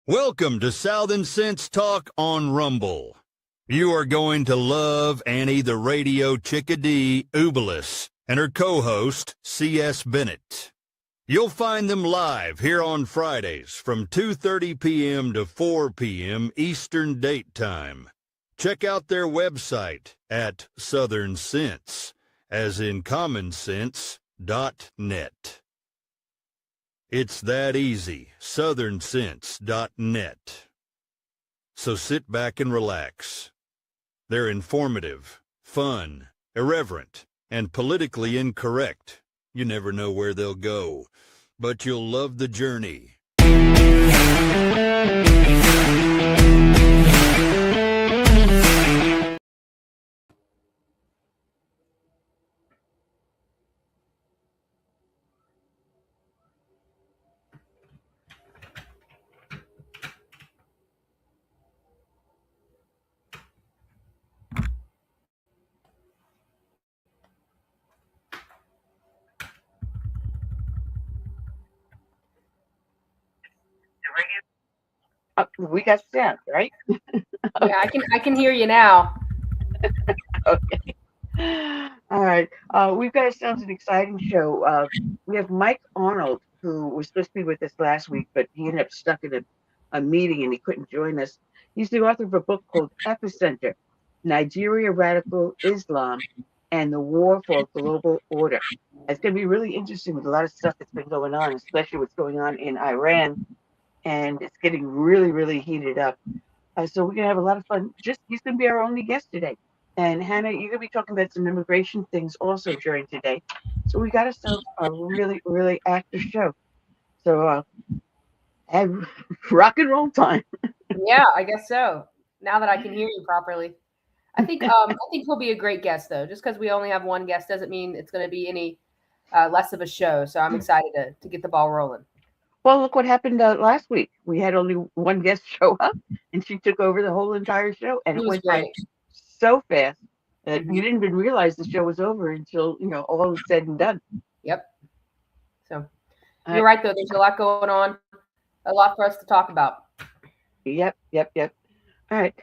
Welcome to Southern Sense Talk on Rumble. You are going to love Annie the Radio Chickadee Ubelis and her co-host, C.S. Bennett. You'll find them live here on Fridays from 2:30 p.m. to 4 p.m. Eastern Date Time. Check out their website at Southern Sense, as in commonsense.net. It's that easy, southernsense.net. So sit back and relax. They're informative, fun, irreverent, and politically incorrect. You never know where they'll go, but you'll love the journey. We got sound, right? Yeah, I can hear you now. Okay. All right. We've got ourselves an exciting show. We have Mike Arnold, who was supposed to be with us last week, but he ended up stuck in a meeting and he couldn't join us. He's the author of a book called Epicenter, Nigeria Radical Islam and the War for Global Order. It's going to be really interesting with a lot of stuff that's been going on, especially what's going on in Iran. And it's getting really, really heated up. So we're going to have a lot of fun. He's going to be our only guest today. And Hannah, you're going to be talking about some immigration things also during today. So we got ourselves a really, really active show. So have rock and roll time. Yeah, I guess so. Now that I can hear you properly. I think he'll be a great guest, though. Just because we only have one guest doesn't mean it's going to be any less of a show. So I'm excited to get the ball rolling. Well, look what happened last week. We had only one guest show up, and she took over the whole entire show, and it went by so fast that you didn't even realize the show was over until all was said and done. Yep. So you're right, though. There's a lot going on, a lot for us to talk about. Yep. All right.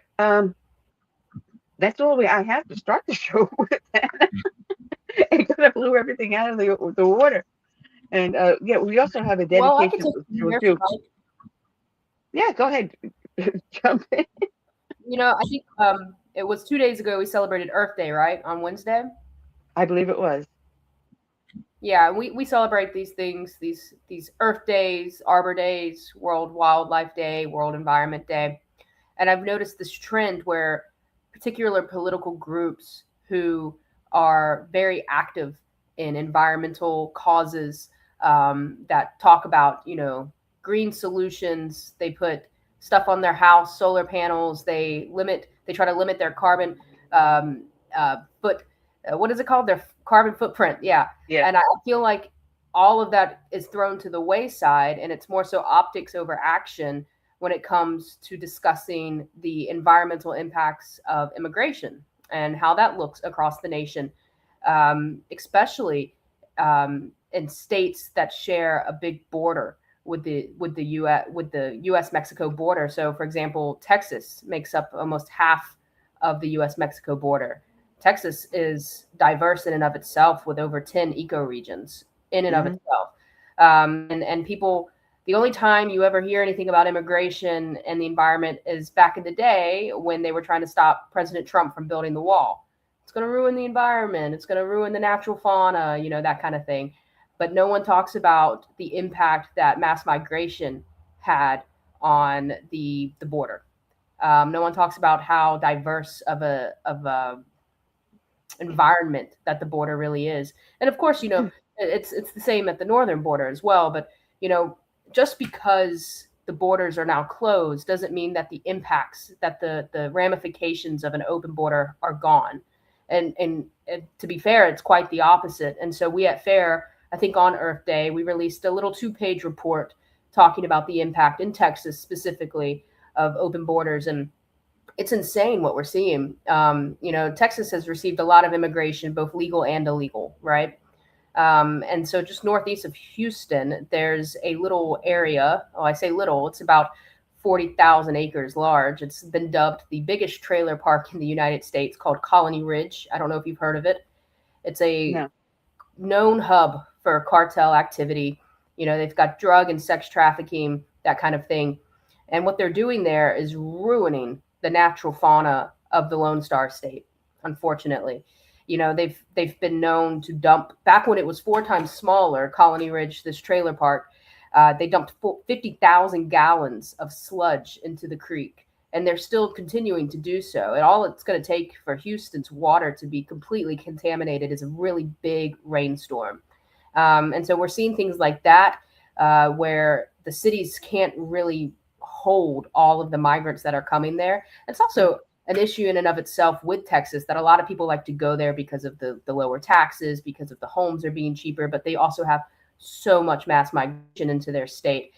That's all I have to start the show with. It kind of blew everything out of the water. And we also have a dedication to. Yeah, go ahead. Jump in. I think it was 2 days ago we celebrated Earth Day, right? On Wednesday? I believe it was. Yeah, we celebrate these things, these Earth Days, Arbor Days, World Wildlife Day, World Environment Day. And I've noticed this trend where particular political groups who are very active in environmental causes that talk about, green solutions. They put stuff on their house, solar panels. They try to limit their carbon what is it called? Their carbon footprint. Yeah. And I feel like all of that is thrown to the wayside, and it's more so optics over action when it comes to discussing the environmental impacts of immigration and how that looks across the nation, especially in states that share a big border with the U.S. Mexico border. So, for example, Texas makes up almost half of the U.S. Mexico border. Texas is diverse in and of itself with over 10 ecoregions in and of itself. And people, the only time you ever hear anything about immigration and the environment is back in the day when they were trying to stop President Trump from building the wall. It's going to ruin the environment. It's going to ruin the natural fauna, that kind of thing. But no one talks about the impact that mass migration had on the border. No one talks about how diverse of a environment that the border really is. And of course, it's the same at the northern border as well. But, just because the borders are now closed doesn't mean that the impacts, that the ramifications of an open border are gone. And to be fair, it's quite the opposite. And so we at FAIR, I think on Earth Day, we released a little 2-page report talking about the impact in Texas specifically of open borders. And it's insane what we're seeing. Texas has received a lot of immigration, both legal and illegal, right? And so just northeast of Houston, there's a little area. Oh, I say little, it's about 40,000 acres large. It's been dubbed the biggest trailer park in the United States, called Colony Ridge. I don't know if you've heard of it. It's a known hub for cartel activity. They've got drug and sex trafficking, that kind of thing. And what they're doing there is ruining the natural fauna of the Lone Star State, unfortunately. They've been known to dump, back when it was 4 times smaller, Colony Ridge, this trailer park, they dumped 50,000 gallons of sludge into the creek, and they're still continuing to do so. And all it's going to take for Houston's water to be completely contaminated is a really big rainstorm. And so we're seeing things like that, where the cities can't really hold all of the migrants that are coming there. It's also an issue in and of itself with Texas, that a lot of people like to go there because of the lower taxes, because of the homes are being cheaper, but they also have so much mass migration into their state.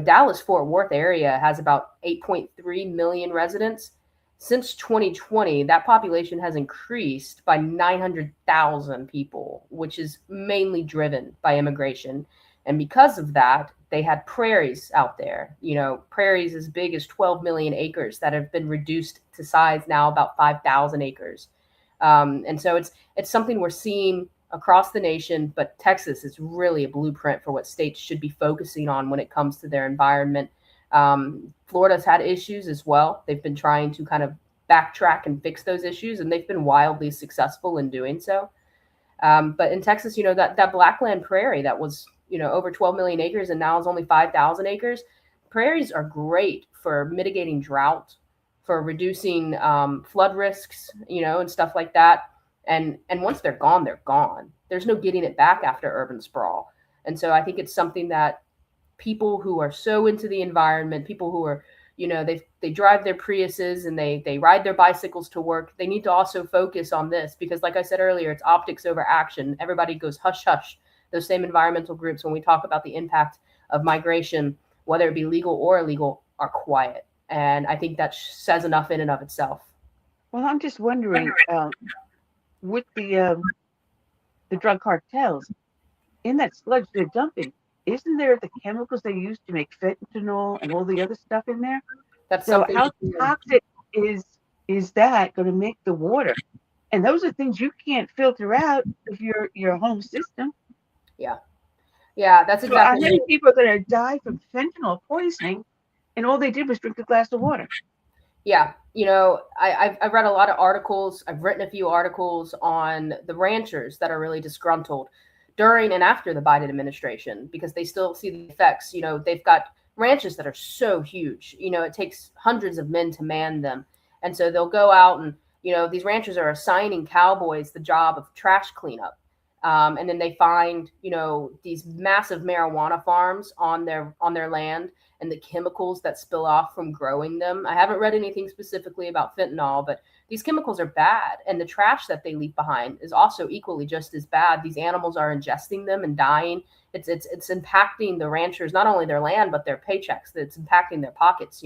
Dallas-Fort Worth area has about 8.3 million residents. Since 2020, that population has increased by 900,000 people, which is mainly driven by immigration. And because of that, they had prairies out there, prairies as big as 12 million acres that have been reduced to size now about 5,000 acres. And so it's something we're seeing across the nation, but Texas is really a blueprint for what states should be focusing on when it comes to their environment. Florida's had issues as well. They've been trying to kind of backtrack and fix those issues, and they've been wildly successful in doing so. But in Texas, that Blackland prairie that was, over 12 million acres and now is only 5,000 acres. Prairies are great for mitigating drought, for reducing flood risks, and stuff like that. And once they're gone, they're gone. There's no getting it back after urban sprawl. And so I think it's something that people who are so into the environment, people who are, they drive their Priuses and they ride their bicycles to work, they need to also focus on this, because like I said earlier, it's optics over action. Everybody goes hush hush. Those same environmental groups, when we talk about the impact of migration, whether it be legal or illegal, are quiet. And I think that says enough in and of itself. Well, I'm just wondering, with the drug cartels, in that sludge they're dumping, isn't there the chemicals they use to make fentanyl and all the other stuff in there? That's so how toxic is that going to make the water? And those are things you can't filter out of your home system. Yeah, that's exactly. So how many people are going to die from fentanyl poisoning, and all they did was drink a glass of water? Yeah, I've read a lot of articles. I've written a few articles on the ranchers that are really disgruntled during and after the Biden administration, because they still see the effects. They've got ranches that are so huge. It takes hundreds of men to man them. And so they'll go out and, these ranchers are assigning cowboys the job of trash cleanup. And then they find, these massive marijuana farms on their land, and the chemicals that spill off from growing them. I haven't read anything specifically about fentanyl, but these chemicals are bad. And the trash that they leave behind is also equally just as bad. These animals are ingesting them and dying. It's impacting the ranchers, not only their land, but their paychecks. It's impacting their pockets,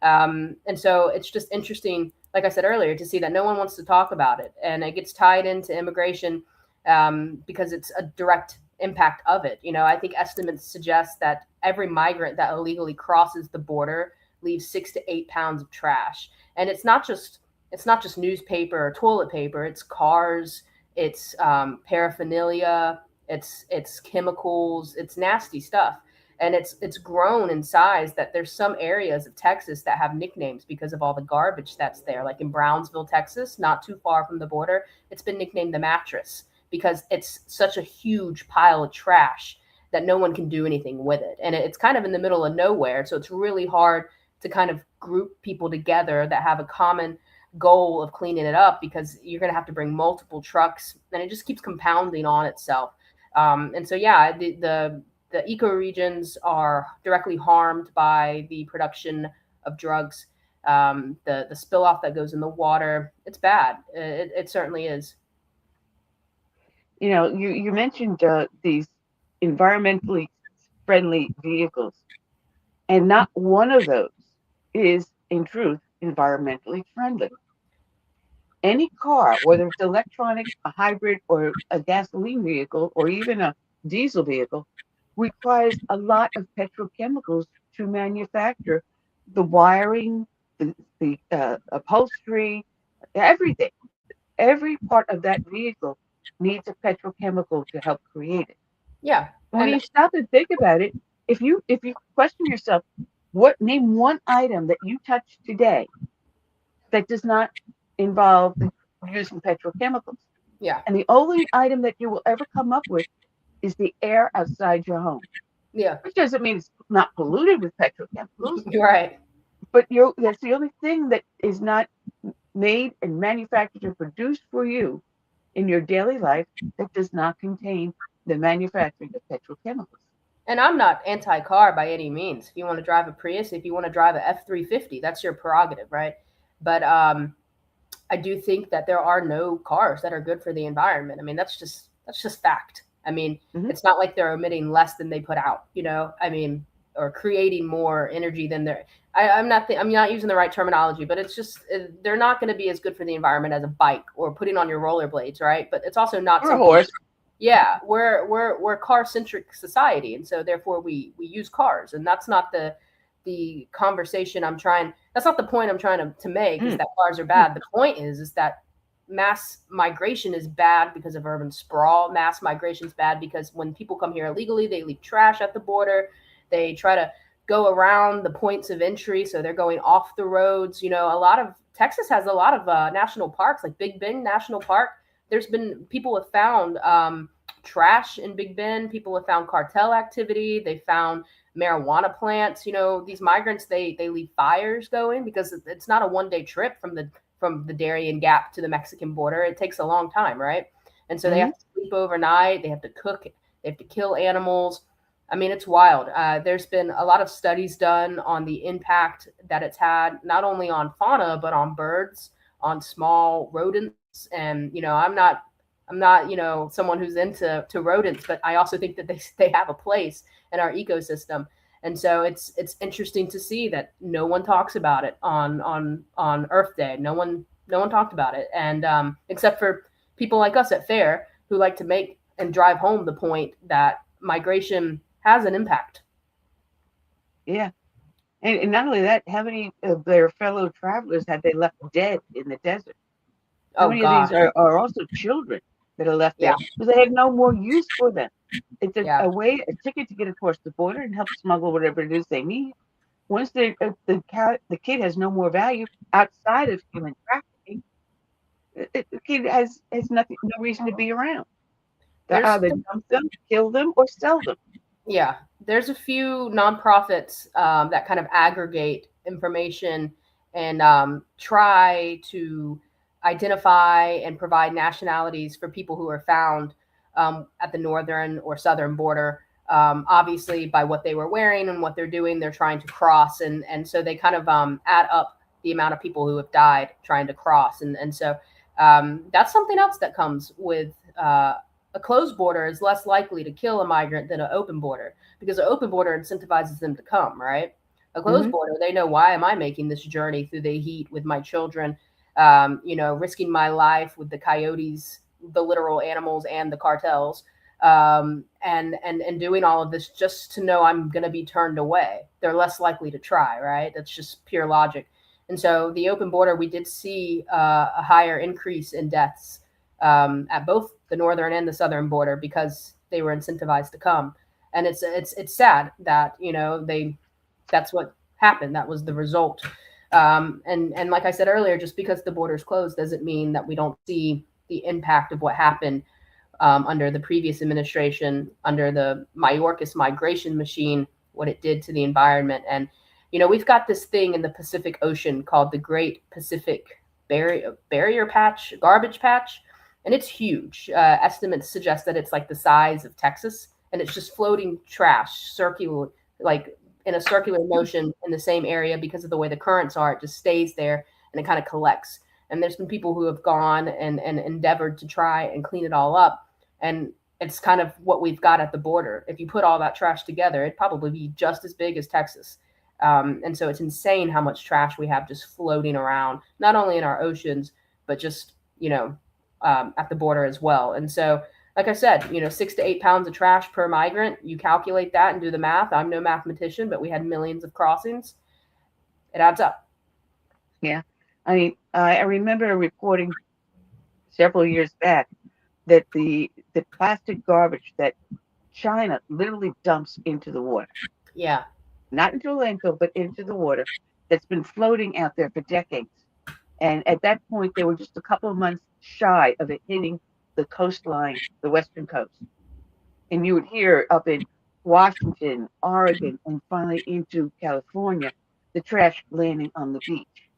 And so it's just interesting, like I said earlier, to see that no one wants to talk about it. And it gets tied into immigration because it's a direct impact of it. I think estimates suggest that every migrant that illegally crosses the border leaves 6 to 8 pounds of trash. And it's not just newspaper or toilet paper. It's cars, it's paraphernalia, it's chemicals, it's nasty stuff. And it's grown in size that there's some areas of Texas that have nicknames because of all the garbage that's there. Like in Brownsville, Texas, not too far from the border, it's been nicknamed the mattress, because it's such a huge pile of trash that no one can do anything with it. And it's kind of in the middle of nowhere. So it's really hard to kind of group people together that have a common goal of cleaning it up, because you're going to have to bring multiple trucks, and it just keeps compounding on itself. And so, yeah, the ecoregions are directly harmed by the production of drugs. The spill off that goes in the water, it's bad. It certainly is. You mentioned these environmentally friendly vehicles, and not one of those is, in truth, environmentally friendly. Any car, whether it's electronic, a hybrid, or a gasoline vehicle, or even a diesel vehicle, requires a lot of petrochemicals to manufacture the wiring, the upholstery, everything. Every part of that vehicle needs a petrochemical to help create it. Yeah. When And you stop and think about it, if you question yourself, name one item that you touch today that does not involve using petrochemicals. yeah. And the only item that you will ever come up with is the air outside your home, Yeah. which doesn't mean it's not polluted with petrochemicals, You're right. but that's the only thing that is not made and manufactured or produced for you in your daily life that does not contain the manufacturing of petrochemicals. And I'm not anti-car by any means. If you want to drive a Prius, if you want to drive a F-350, that's your prerogative, right? But I do think that there are no cars that are good for the environment. I mean, that's just fact. I mean, Mm-hmm. it's not like they're emitting less than they put out, you know? I mean, or creating more energy than they're. I'm not using the right terminology, but it's just they're not going to be as good for the environment as a bike or putting on your rollerblades, right? But it's also not Or a something. horse. Yeah, we're car centric society, and so therefore we use cars, and that's not the conversation I'm trying. That's not the point I'm trying to make. Is Mm. that cars are bad? The point is that mass migration is bad because of urban sprawl. Mass migration is bad because when people come here illegally, they leave trash at the border. They try to go around the points of entry, so they're going off the roads. You know, a lot of Texas has a lot of national parks, like Big Bend National Park. There's been people have found trash in Big Bend. People have found cartel activity. They found marijuana plants. You know, these migrants they leave fires going because it's not a 1-day trip from the Darien Gap to the Mexican border. It takes a long time, right? And so they have to sleep overnight. They have to cook. They have to kill animals. I mean, it's wild. There's been a lot of studies done on the impact that it's had, not only on fauna, but on birds, on small rodents. And, you know, I'm not, you know, someone who's into rodents, but I also think that they have a place in our ecosystem. And so it's interesting to see that no one talks about it on Earth Day. No one talked about it. And except for people like us at FAIR who like to make and drive home the point that migration has an impact. Yeah. And not only that, how many of their fellow travelers have they left dead in the desert? How Oh many of these gosh. are also children that are left Yeah. there because they have no more use for them? It's Yeah. a ticket to get across the border and help smuggle whatever it is they need. Once the kid has no more value outside of human trafficking, the kid has no reason to be around. They There's either dump them, kill them, or sell them. Yeah, there's a few nonprofits that kind of aggregate information and try to identify and provide nationalities for people who are found at the northern or southern border. Obviously, by what they were wearing and what they're doing, they're trying to cross, and so they kind of add up the amount of people who have died trying to cross, and so that's something else that comes with. A closed border is less likely to kill a migrant than an open border because an open border incentivizes them to come, right? A closed border, they know, why am I making this journey through the heat with my children, you know, risking my life with the coyotes, the literal animals, and the cartels, and doing all of this just to know I'm going to be turned away. They're less likely to try, right? That's just pure logic. And so the open border, we did see a higher increase in deaths at both the northern and the southern border because they were incentivized to come. And it's sad that, you know, that's what happened. That was the result. And like I said earlier, just because the border's closed doesn't mean that we don't see the impact of what happened under the previous administration, under the Mayorkas migration machine, what it did to the environment. And, you know, we've got this thing in the Pacific Ocean called the Great Pacific Barrier Patch, Garbage Patch. And it's huge. Estimates suggest that it's like the size of Texas, and it's just floating trash, circular, like in a circular motion in the same area because of the way the currents are. It just stays there and it kind of collects. And there's been people who have gone and endeavored to try and clean it all up. And it's kind of what we've got at the border. If you put all that trash together, it'd probably be just as big as Texas. And so it's insane how much trash we have just floating around, not only in our oceans, but just, you know, at the border as well. And so, like I said, you know, 6 to 8 pounds of trash per migrant. You calculate that and do the math. I'm no mathematician, but we had millions of crossings. It adds up. Yeah. I mean, I remember reporting several years back that the plastic garbage that China literally dumps into the water, Yeah. not into a landfill, but into the water, that's been floating out there for decades. And at that point, they were just a couple of months shy of it hitting the coastline, the western coast. And you would hear up in Washington, Oregon, and finally into California, the trash landing on the beach.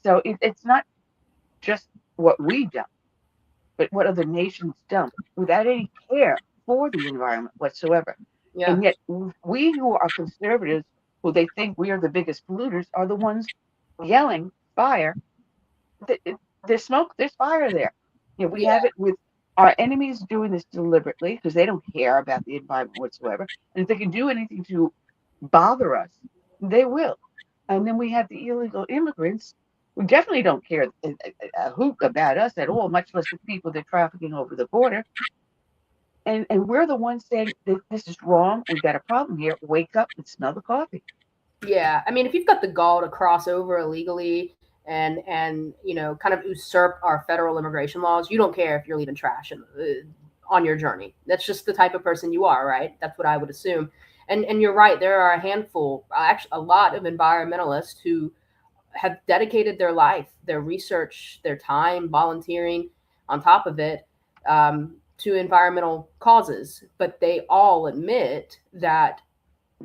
So it's not just what we dump, but what other nations dump without any care for the environment whatsoever. Yeah. And yet, we who are conservatives, who they think we are the biggest polluters, are the ones yelling fire. There's smoke, there's fire there. You know, we Yeah. have it with our enemies doing this deliberately because they don't care about the environment whatsoever. And if they can do anything to bother us, they will. And then we have the illegal immigrants who definitely don't care a hoot about us at all, much less the people they're trafficking over the border. And we're the ones saying this is wrong. We've got a problem here. Wake up and smell the coffee. Yeah. I mean, if you've got the gall to cross over illegally and kind of usurp our federal immigration laws, you don't care if you're leaving trash on your journey. That's just the type of person you are, right? That's what I would assume. And you're right. There are a handful, actually, a lot of environmentalists who have dedicated their life, their research, their time, volunteering on top of it to environmental causes. But they all admit that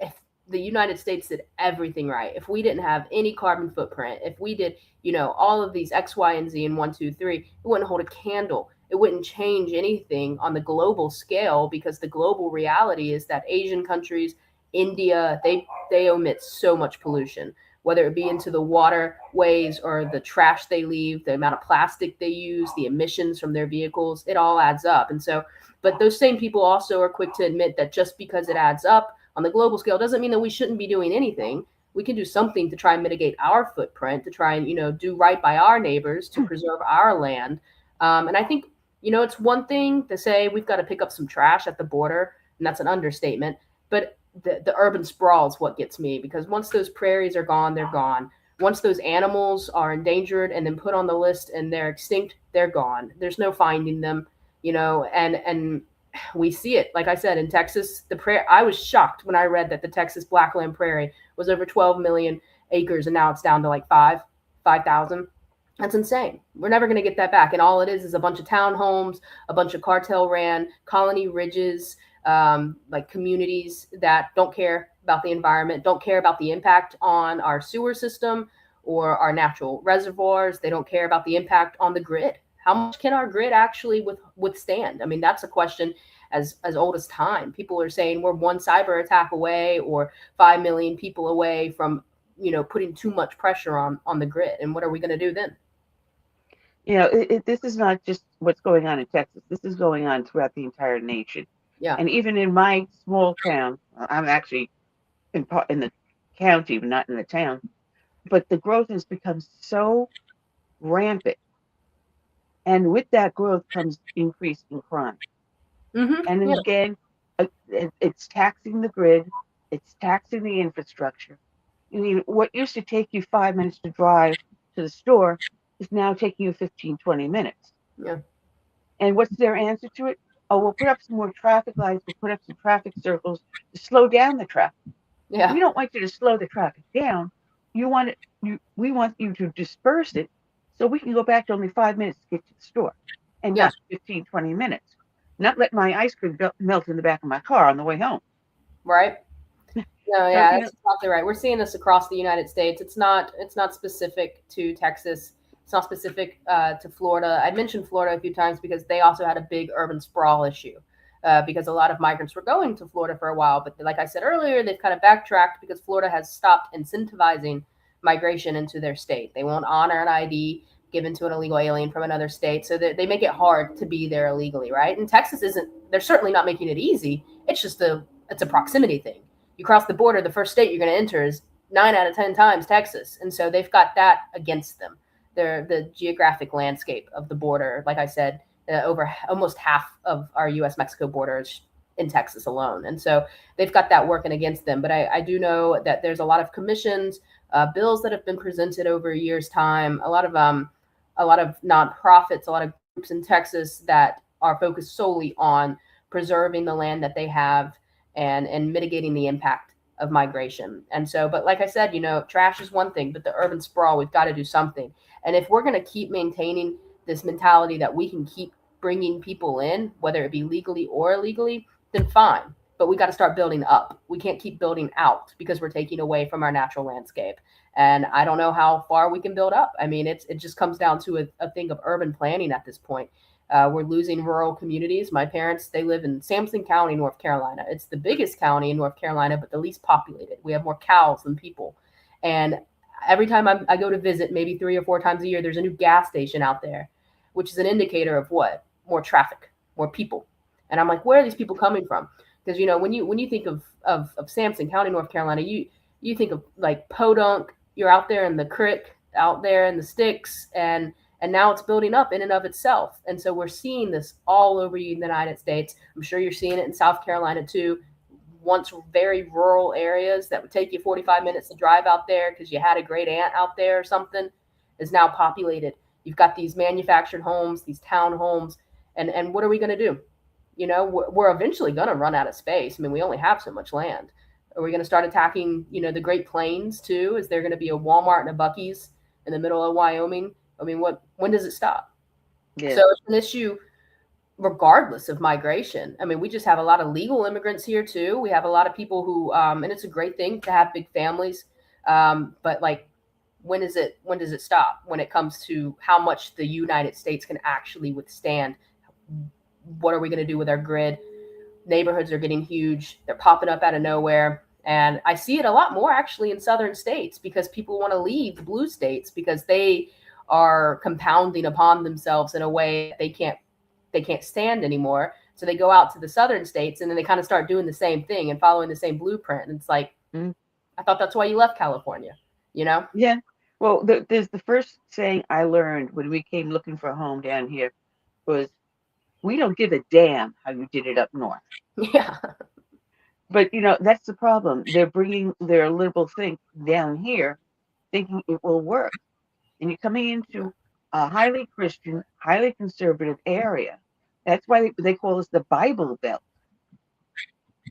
if the United States did everything right, if we didn't have any carbon footprint, if we did, all of these X, Y, and Z and 1, 2, 3, it wouldn't hold a candle. It wouldn't change anything on the global scale because the global reality is that Asian countries, India, they emit so much pollution, whether it be into the waterways or the trash they leave, the amount of plastic they use, the emissions from their vehicles, it all adds up. And so, but those same people also are quick to admit that just because it adds up on the global scale doesn't mean that we shouldn't be doing anything. We can do something to try and mitigate our footprint, to try and, do right by our neighbors, to preserve our land. And I think, it's one thing to say we've got to pick up some trash at the border, and that's an understatement. But the urban sprawl is what gets me, because once those prairies are gone, they're gone. Once those animals are endangered and then put on the list and they're extinct, they're gone. There's no finding them, and we see it. Like I said, in Texas, I was shocked when I read that the Texas Blackland Prairie was over 12 million acres, and now it's down to like 5,000. That's insane. We're never going to get that back. And all it is a bunch of townhomes, a bunch of cartel ran colony ridges, like communities that don't care about the environment, don't care about the impact on our sewer system or our natural reservoirs. They don't care about the impact on the grid. How much can our grid actually withstand? I mean, that's a question as old as time. People are saying we're one cyber attack away or 5 million people away from, putting too much pressure on the grid. And what are we going to do then? This is not just what's going on in Texas. This is going on throughout the entire nation. Yeah. And even in my small town, I'm actually in the county, but not in the town. But the growth has become so rampant. And with that growth comes increase in crime. Mm-hmm. And then again, it's taxing the grid. It's taxing the infrastructure. I mean, what used to take you 5 minutes to drive to the store is now taking you 15, 20 minutes. Yeah. And what's their answer to it? Oh, we'll put up some more traffic lights. We'll put up some traffic circles to slow down the traffic. Yeah. We don't want you to slow the traffic down. We want you to disperse it so we can go back to only 5 minutes to get to the store and not 15, 20 minutes. Not let my ice cream melt in the back of my car on the way home. Right. No, yeah, that's exactly right. We're seeing this across the United States. It's not specific to Texas. It's not specific to Florida. I mentioned Florida a few times because they also had a big urban sprawl issue because a lot of migrants were going to Florida for a while. But like I said earlier, they've kind of backtracked because Florida has stopped incentivizing migration into their state. They won't honor an ID given to an illegal alien from another state. So they make it hard to be there illegally, right? And Texas they're certainly not making it easy. It's just it's a proximity thing. You cross the border, the first state you're going to enter is 9 out of 10 times Texas. And so they've got that against them. The geographic landscape of the border, like I said, over almost half of our U.S.-Mexico border is in Texas alone. And so they've got that working against them. But I do know that there's a lot of commissions bills that have been presented over a year's time, a lot of nonprofits, a lot of groups in Texas that are focused solely on preserving the land that they have and mitigating the impact of migration. And so, but like I said, trash is one thing, but the urban sprawl, we've got to do something. And if we're going to keep maintaining this mentality that we can keep bringing people in, whether it be legally or illegally, then fine. But we got to start building up. We can't keep building out because we're taking away from our natural landscape. And I don't know how far we can build up. I mean, it just comes down to a thing of urban planning at this point. We're losing rural communities. My parents, they live in Sampson County, North Carolina. It's the biggest county in North Carolina, but the least populated. We have more cows than people. And every time I go to visit, maybe 3 or 4 times a year, there's a new gas station out there, which is an indicator of what? More traffic, more people. And I'm like, where are these people coming from? Because, when you think of Sampson County, North Carolina, you think of like Podunk, you're out there in the creek, out there in the sticks, and now it's building up in and of itself. And so we're seeing this all over the United States. I'm sure you're seeing it in South Carolina too. Once very rural areas that would take you 45 minutes to drive out there because you had a great aunt out there or something is now populated. You've got these manufactured homes, these townhomes, and what are we going to do? We're eventually going to run out of space. I mean, we only have so much land. Are we going to start attacking, the Great Plains too? Is there going to be a Walmart and a Buc-ee's in the middle of Wyoming? I mean, when does it stop? Yeah. So it's an issue regardless of migration. I mean, we just have a lot of legal immigrants here too. We have a lot of people who, and it's a great thing to have big families. But like, when does it stop when it comes to how much the United States can actually withstand? What are we going to do with our grid? Neighborhoods are getting huge. They're popping up out of nowhere. And I see it a lot more actually in southern states because people want to leave the blue states because they are compounding upon themselves in a way they can't stand anymore. So they go out to the southern states and then they kind of start doing the same thing and following the same blueprint. And it's like, I thought that's why you left California, Yeah. Well, there's the first saying I learned when we came looking for a home down here was, we don't give a damn how you did it up north. Yeah. But, that's the problem. They're bringing their liberal think down here thinking it will work. And you're coming into a highly Christian, highly conservative area. That's why they call us the Bible Belt.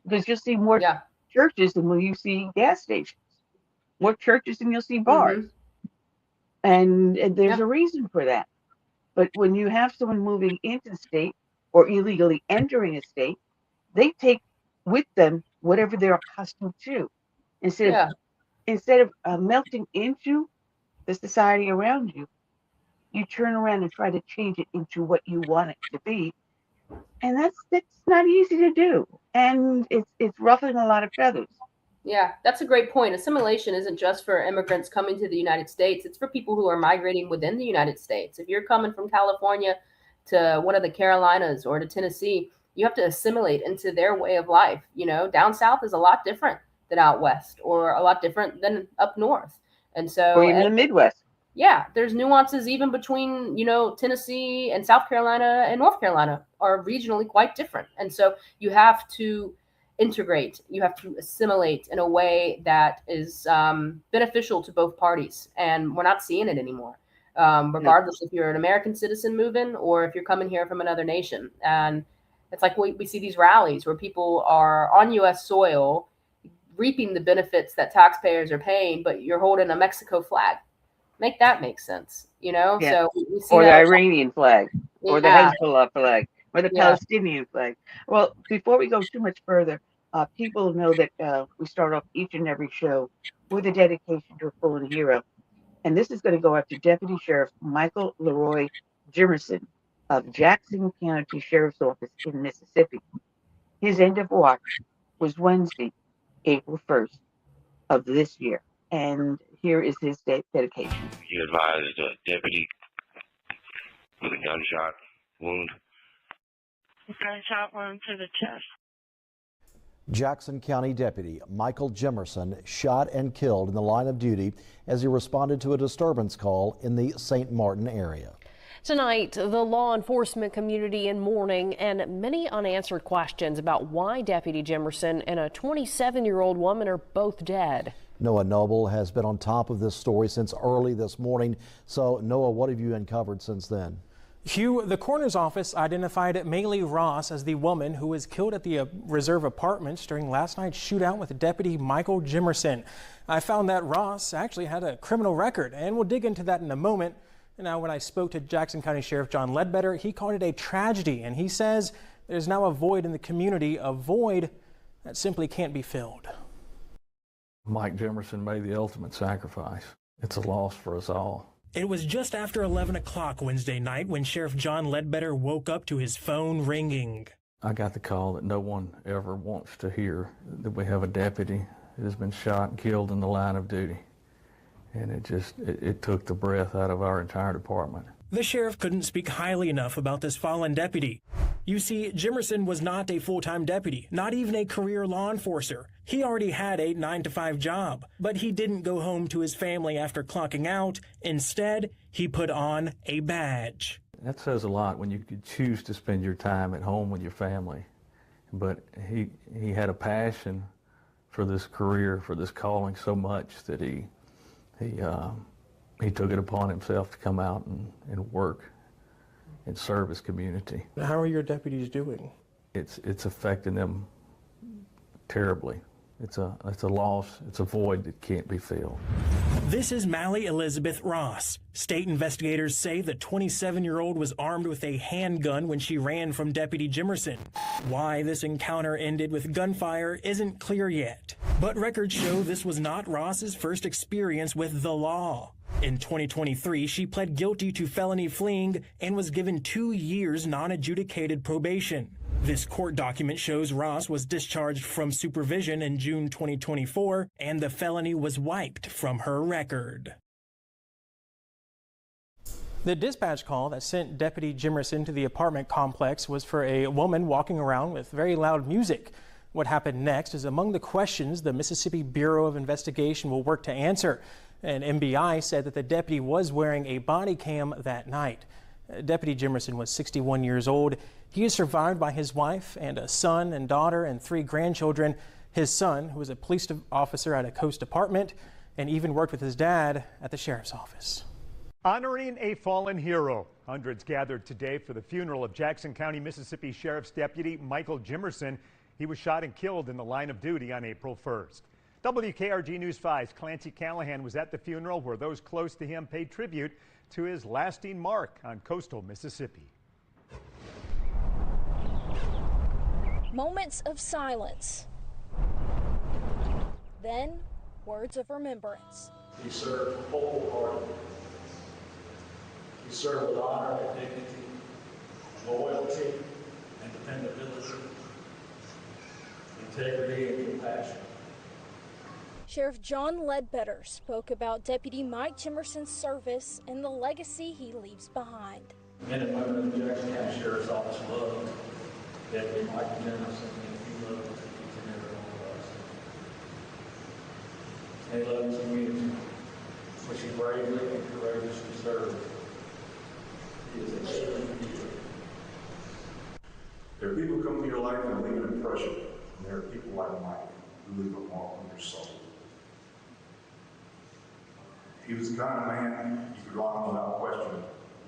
Because you'll see more churches than when you see gas stations. More churches than you'll see bars. And there's a reason for that. But when you have someone moving into the state or illegally entering a state, they take with them whatever they're accustomed to. Instead of melting into the society around you, you turn around and try to change it into what you want it to be. And that's not easy to do. And it's ruffling a lot of feathers. Yeah, that's a great point. Assimilation isn't just for immigrants coming to the United States. It's for people who are migrating within the United States. If you're coming from California to one of the Carolinas or to Tennessee, you have to assimilate into their way of life. Down south is a lot different than out west or a lot different than up north. And so, or even the Midwest. Yeah, there's nuances even between, Tennessee and South Carolina and North Carolina are regionally quite different. And so you have to integrate, you have to assimilate in a way that is beneficial to both parties. And we're not seeing it anymore, regardless if you're an American citizen moving or if you're coming here from another nation. And it's like we see these rallies where people are on U.S. soil reaping the benefits that taxpayers are paying, but you're holding a Mexico flag. Make that make sense, Yeah. So we see or that the Iranian flag, or the Hezbollah flag, or the Palestinian flag. Well, before we go too much further, people know that we start off each and every show with a dedication to a fallen hero. And this is going to go out to Deputy Sheriff Michael Leroy Jimerson of Jackson County Sheriff's Office in Mississippi. His end of watch was Wednesday, April 1st of this year. And here is his dedication. He advised a deputy with a gunshot wound. A gunshot wound to the chest. Jackson County Deputy Michael Jimerson shot and killed in the line of duty as he responded to a disturbance call in the St. Martin area. Tonight, the law enforcement community in mourning and many unanswered questions about why Deputy Jimerson and a 27-year-old woman are both dead. Noah Noble has been on top of this story since early this morning. So, Noah, what have you uncovered since then? Hugh, the coroner's office identified Maylee Ross as the woman who was killed at the Reserve Apartments during last night's shootout with Deputy Michael Jimerson. I found that Ross actually had a criminal record, and we'll dig into that in a moment. Now, when I spoke to Jackson County Sheriff John Ledbetter, he called it a tragedy, and he says there's now a void in the community, a void that simply can't be filled. Mike Jimerson made the ultimate sacrifice. It's a loss for us all. It was just after 11 o'clock Wednesday night when Sheriff John Ledbetter woke up to his phone ringing. I got the call that no one ever wants to hear, that we have a deputy that has been shot and killed in the line of duty. And it took the breath out of our entire department. The sheriff couldn't speak highly enough about this fallen deputy. You see, Jimerson was not a full-time deputy, not even a career law enforcer. He already had a 9-to-5 job, but he didn't go home to his family after clocking out. Instead, he put on a badge. That says a lot when you could choose to spend your time at home with your family. But he had a passion for this career, for this calling so much that he took it upon himself to come out and work and serve his community. How are your deputies doing? It's affecting them terribly. It's a loss. It's a void that can't be filled. This is Mally Elizabeth Ross. State investigators say the 27-year-old was armed with a handgun when she ran from Deputy Jimerson. Why this encounter ended with gunfire isn't clear yet. But records show this was not Ross's first experience with the law. In 2023, she pled guilty to felony fleeing and was given 2 years non-adjudicated probation. This court document shows Ross was discharged from supervision in June 2024, and the felony was wiped from her record. The dispatch call that sent Deputy Jimerson to the apartment complex was for a woman walking around with very loud music. What happened next is among the questions the Mississippi Bureau of Investigation will work to answer. And MBI said that the deputy was wearing a body cam that night. Deputy Jimerson was 61 years old. He is survived by his wife and a son and daughter and 3 grandchildren. His son, who was a police officer at a Coast department, and even worked with his dad at the sheriff's office. Honoring a fallen hero. Hundreds gathered today for the funeral of Jackson County, Mississippi Sheriff's Deputy Michael Jimerson. He was shot and killed in the line of duty on April 1st. WKRG News 5's Clancy Callahan was at the funeral where those close to him paid tribute to his lasting mark on coastal Mississippi. Moments of silence. Then, words of remembrance. He served wholeheartedly. He served with honor and dignity, loyalty and dependability, integrity and compassion. Sheriff John Ledbetter spoke about Deputy Mike Jimerson's service and the legacy he leaves behind. Men and women of the Jackson County Sheriff's Office loved Deputy Mike Jimerson, and he loved each and every one of us. And he loved his community, which he bravely and courageously served. He is a true hero. There are people who come to your life and leave an impression, and there are people like Mike who leave a mark on your soul. He was the kind of man you could rely on without question,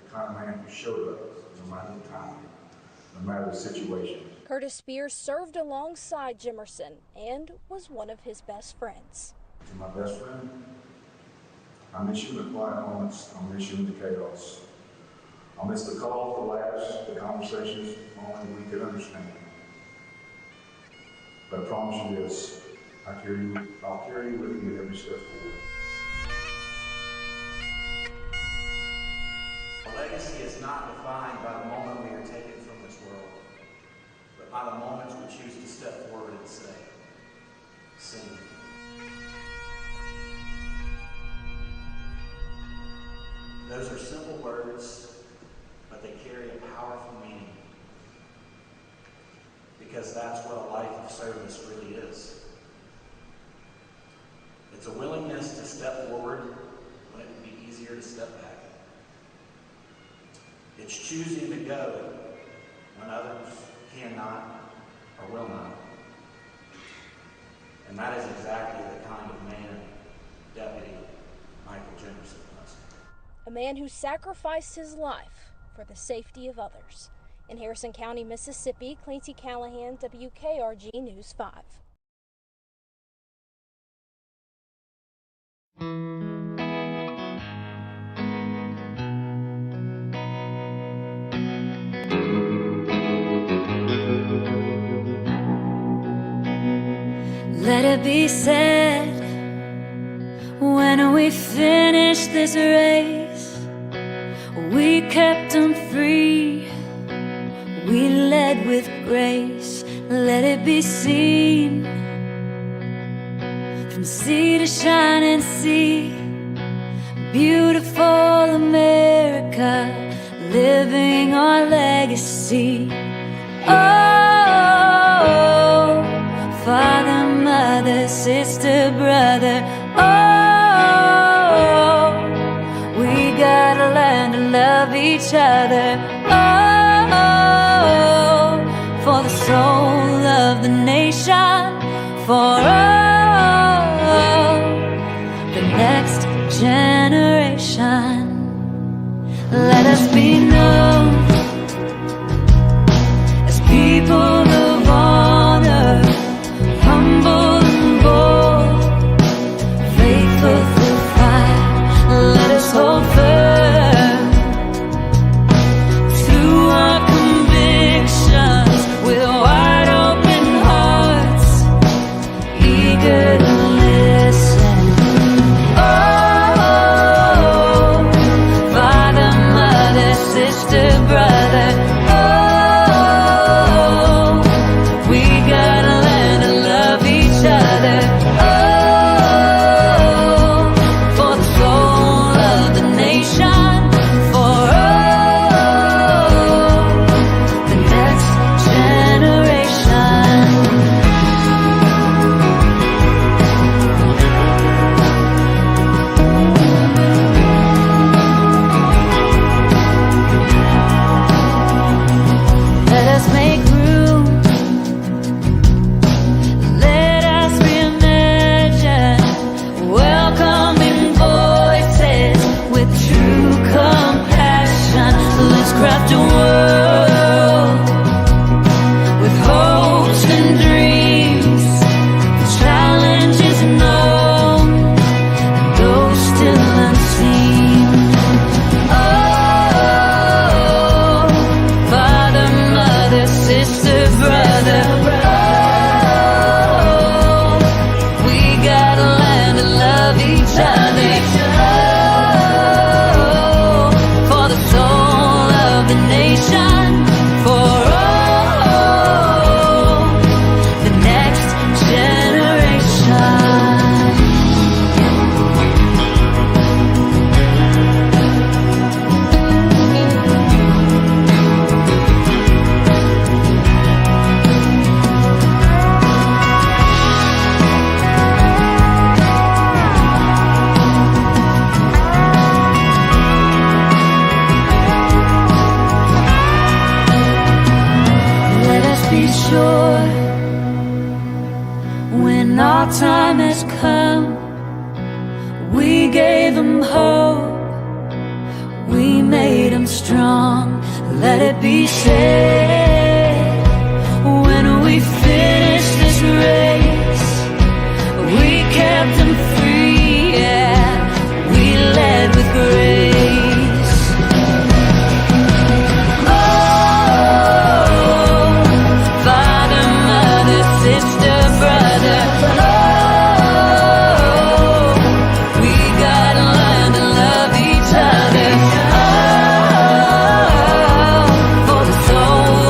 the kind of man who showed up no matter the time, no matter the situation. Curtis Spears served alongside Jimerson and was one of his best friends. To my best friend, I miss you in the quiet moments, I miss you in the chaos. I miss the calls, the laughs, the conversations only we could understand. But I promise you this, I'll carry you with me every step forward. A legacy is not defined by the moment we are taken from this world, but by the moments we choose to step forward and say, sing. Those are simple words, but they carry a powerful meaning, because that's what a life of service really is. It's a willingness to step forward when it would be easier to step back. It's choosing to go when others cannot or will not. And that is exactly the kind of man Jimerson was. A man who sacrificed his life for the safety of others. In Harrison County, Mississippi, Clancy Callahan, WKRG News 5. Let it be said, when we finish this race, we kept them free, we led with grace. Let it be seen, from sea to shining sea, beautiful America, living our legacy. Oh, father, mother, sister, brother, oh, we gotta learn to love each other. Oh, for the soul of the nation, for the next generation. Let us be known as people of honor, humble and bold, faithful through fire. Let us hold firm to our convictions with wide open hearts, eager to listen. Oh, father, mother, sister, brother, oh, we gotta learn to love each other. Oh, for the soul of the nation, for the next generation. Let us make room, let us reimagine, welcoming voices with true compassion. Let's craft a world with hopes and dreams, challenges known, and those still unseen. Oh, father, mother, sister, brother, oh, we gotta learn to love each other. Oh, for the soul of the nation, for the next generation. Let us be sure, when our time has come, we gave them hope, we made them strong. Let it be said, when we finish this race, we kept them free, yeah, we led with grace. Oh, father, mother, sister, brother, oh, we gotta learn to love each other. Oh, for the soul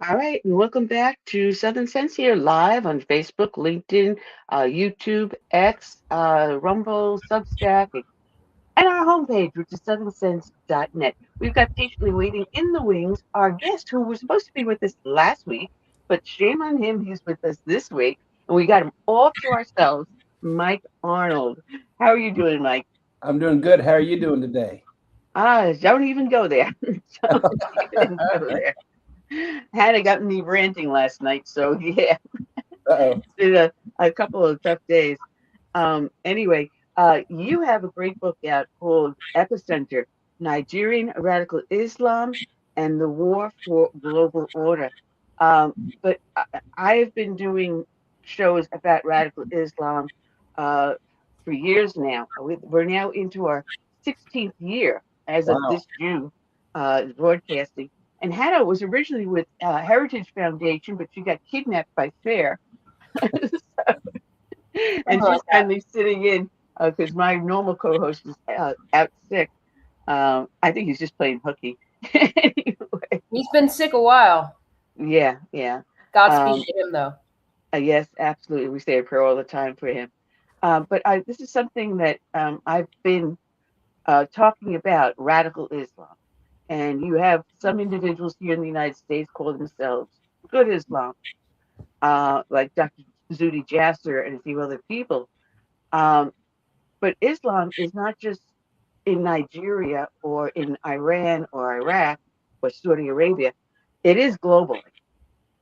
All right, and welcome back to Southern Sense here, live on Facebook, LinkedIn, YouTube, X, Rumble, Substack, and our homepage, which is southernsense.net. We've got patiently waiting in the wings our guest who was supposed to be with us last week, but shame on him, he's with us this week, and we got him all to ourselves, Mike Arnold. How are you doing, Mike? I'm doing good. How are you doing today? Don't even go there. Don't even go there. Hannah got me ranting last night, so yeah. Uh-oh. It's been a couple of tough days. Anyway, you have a great book out called Epicenter, Nigerian Radical Islam and the War for Global Order. But I've been doing shows about radical Islam for years now. We're now into our 16th year as of this June, broadcasting. And Hannah was originally with Heritage Foundation, but she got kidnapped by FAIR. And she's kindly sitting in because my normal co-host is out sick. I think he's just playing hooky. Anyway. He's been sick a while. Yeah. Godspeed to him, though. Yes, absolutely. We say a prayer all the time for him. But this is something that I've been talking about, radical Islam. And you have some individuals here in the United States call themselves good Islam, like Dr. Zuhdi Jasser and a few other people. But Islam is not just in Nigeria or in Iran or Iraq or Saudi Arabia. It is globally.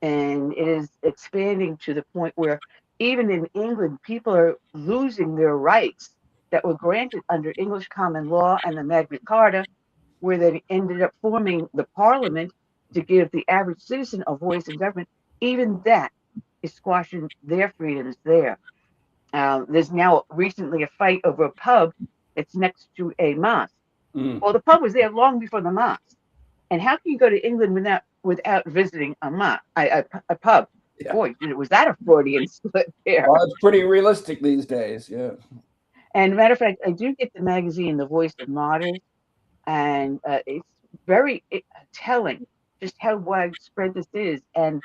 And it is expanding to the point where even in England, people are losing their rights that were granted under English common law and the Magna Carta, where they ended up forming the parliament to give the average citizen a voice in government. Even that is squashing their freedoms there. There's now recently a fight over a pub that's next to a mosque. Well, the pub was there long before the mosque. And how can you go to England without visiting a mosque, a pub? Yeah. Boy, was that a Freudian slip there? Well, it's pretty realistic these days, yeah. And matter of fact, I do get the magazine, The Voice of Martyrs, and it's very telling just how widespread this is and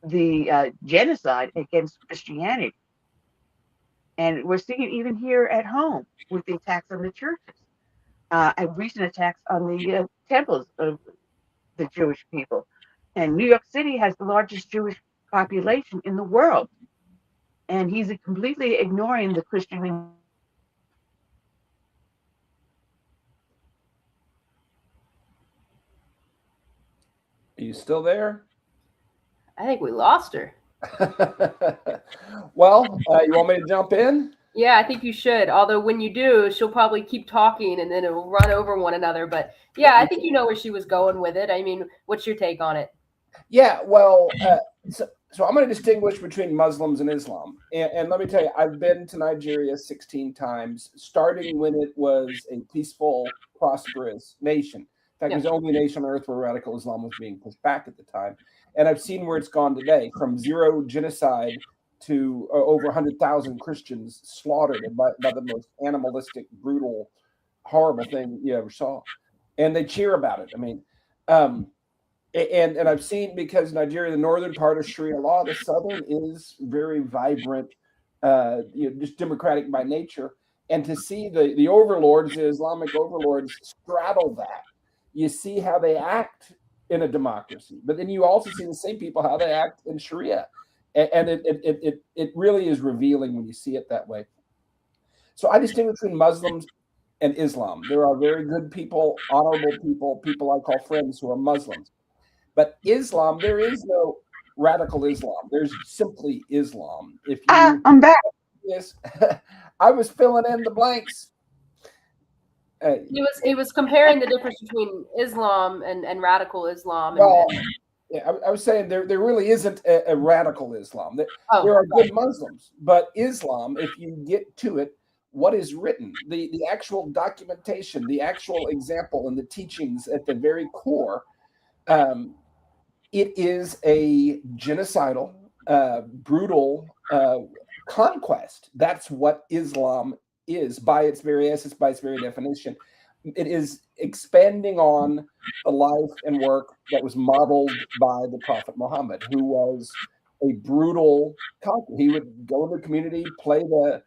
the genocide against Christianity. And we're seeing it even here at home with the attacks on the churches, and recent attacks on the temples of the Jewish people. And New York City has the largest Jewish population in the world. And he's completely ignoring the Christian. Are you still there? I think we lost her. Well, you want me to jump in? Yeah, I think you should. Although when you do, she'll probably keep talking and then it'll run over one another. But yeah, I think you know where she was going with it. I mean, what's your take on it? Yeah, well, so I'm going to distinguish between Muslims and Islam. And let me tell you, I've been to Nigeria 16 times, starting when it was a peaceful, prosperous nation. In fact, it was the only nation on earth where radical Islam was being pushed back at the time. And I've seen where it's gone today, from zero genocide to over 100,000 Christians slaughtered by the most animalistic, brutal, horrible thing you ever saw. And they cheer about it. I mean, and I've seen, because Nigeria, the northern part of Sharia law, the southern is very vibrant, just democratic by nature. And to see the overlords, the Islamic overlords, straddle that, you see how they act in a democracy. But then you also see the same people, how they act in Sharia. And it really is revealing when you see it that way. So I distinguish between Muslims and Islam. There are very good people, honorable people I call friends who are Muslims. But Islam, there is no radical Islam. There's simply Islam. If you, I'm back. Yes, I was filling in the blanks. He was comparing the difference between Islam and radical Islam. Yeah, I was saying there really isn't a radical Islam. There are good Muslims, but Islam, if you get to it, what is written, the actual documentation, the actual example, and the teachings at the very core, it is a genocidal, brutal conquest. That's what Islam is by its very essence, by its very definition. It is expanding on the life and work that was modeled by the Prophet Muhammad, who was a brutal conqueror. He would go into the community, play the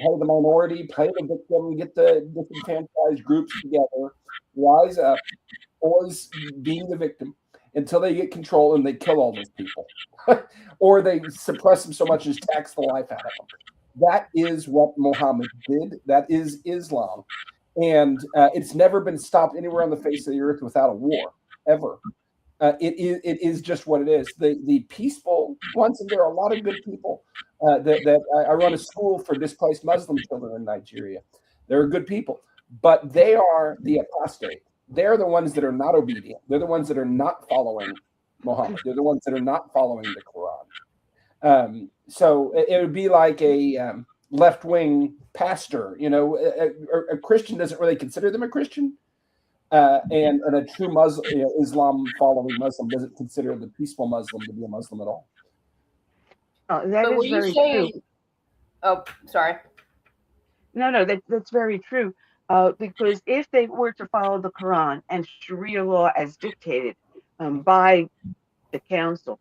minority, play the victim, get the disenfranchised groups together, rise up, always being the victim until they get control and they kill all those people. Or they suppress them so much as tax the life out of them. That is what Muhammad did. That is Islam. And it's never been stopped anywhere on the face of the earth without a war, ever. It is just what it is. The peaceful ones, and there are a lot of good people. I run a school for displaced Muslim children in Nigeria. They're good people, but they are the apostate. They're the ones that are not obedient. They're the ones that are not following Muhammad. They're the ones that are not following the Quran. So it would be like a left-wing pastor. You know, a Christian doesn't really consider them a Christian. And a true Muslim, Islam-following Muslim doesn't consider the peaceful Muslim to be a Muslim at all. Oh, that is very true. Oh, sorry. No, that's very true. Because if they were to follow the Quran and Sharia law as dictated by the council,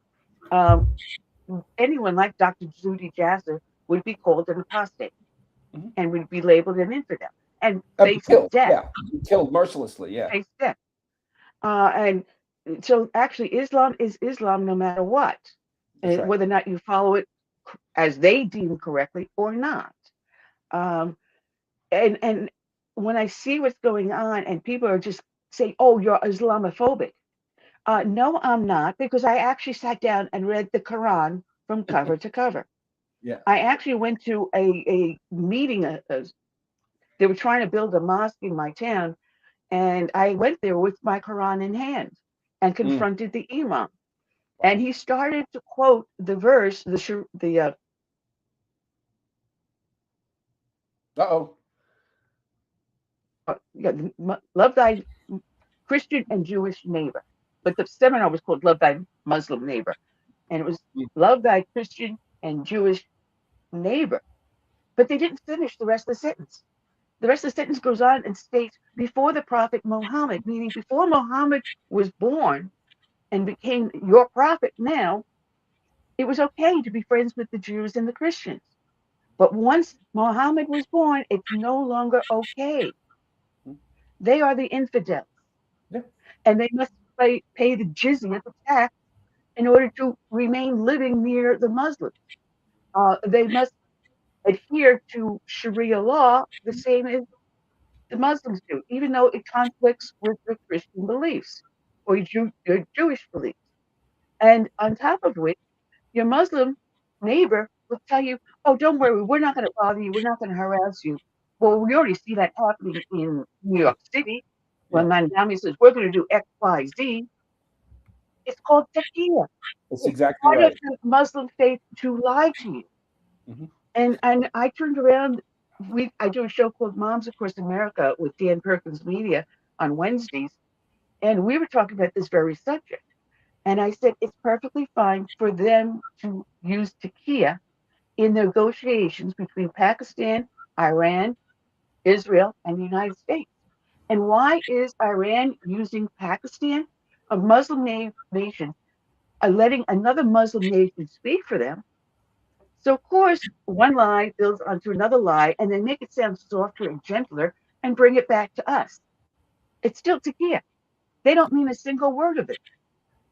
anyone like Dr. Zuhdi Jasser would be called an apostate and would be labeled an infidel and face killed, death. Yeah, killed mercilessly. Yeah, face death. And so, actually, Islam is Islam no matter what, and right. whether or not you follow it as they deem correctly or not. And when I see what's going on, and people are just saying, "Oh, you're Islamophobic," no, I'm not, because I actually sat down and read the Quran from cover to cover. Yeah, I actually went to a meeting. They were trying to build a mosque in my town, and I went there with my Quran in hand and confronted the imam, and he started to quote the verse, love thy Christian and Jewish neighbor. But the seminar was called Love Thy Muslim Neighbor. And it was love thy Christian and Jewish neighbor. But they didn't finish the rest of the sentence. The rest of the sentence goes on and states, before the prophet Muhammad, meaning before Muhammad was born and became your prophet now, it was okay to be friends with the Jews and the Christians. But once Muhammad was born, it's no longer okay. They are the infidels. Yeah. And they must pay the jizya, the tax, in order to remain living near the Muslims. They must adhere to Sharia law the same as the Muslims do, even though it conflicts with their Christian beliefs or your Jewish beliefs. And on top of which, your Muslim neighbor will tell you, "Oh, don't worry, we're not going to bother you, we're not going to harass you." Well, we already see that happening in New York City when Mandami says, "We're going to do X, Y, Z." It's called taqiyya. That's exactly part right. of the Muslim faith to lie to you. And I turned around. I do a show called Moms Across America with Dan Perkins Media on Wednesdays, and we were talking about this very subject. And I said it's perfectly fine for them to use taqiyya in negotiations between Pakistan, Iran, Israel, and the United States. And why is Iran using Pakistan, a Muslim nation, letting another Muslim nation speak for them? So, of course, one lie builds onto another lie, and they make it sound softer and gentler and bring it back to us. It's still taqiyya. They don't mean a single word of it.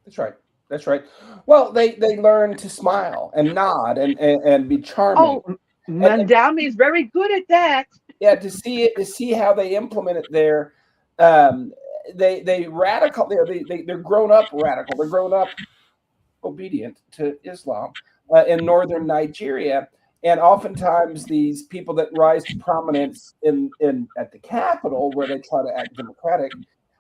That's right. That's right. Well, they learn to smile and nod and be charming. Oh, Mandami is very good at that. Yeah, to see how they implement it there. They radical. They're grown up radical. They're grown up obedient to Islam in northern Nigeria, and oftentimes these people that rise to prominence in at the capital, where they try to act democratic,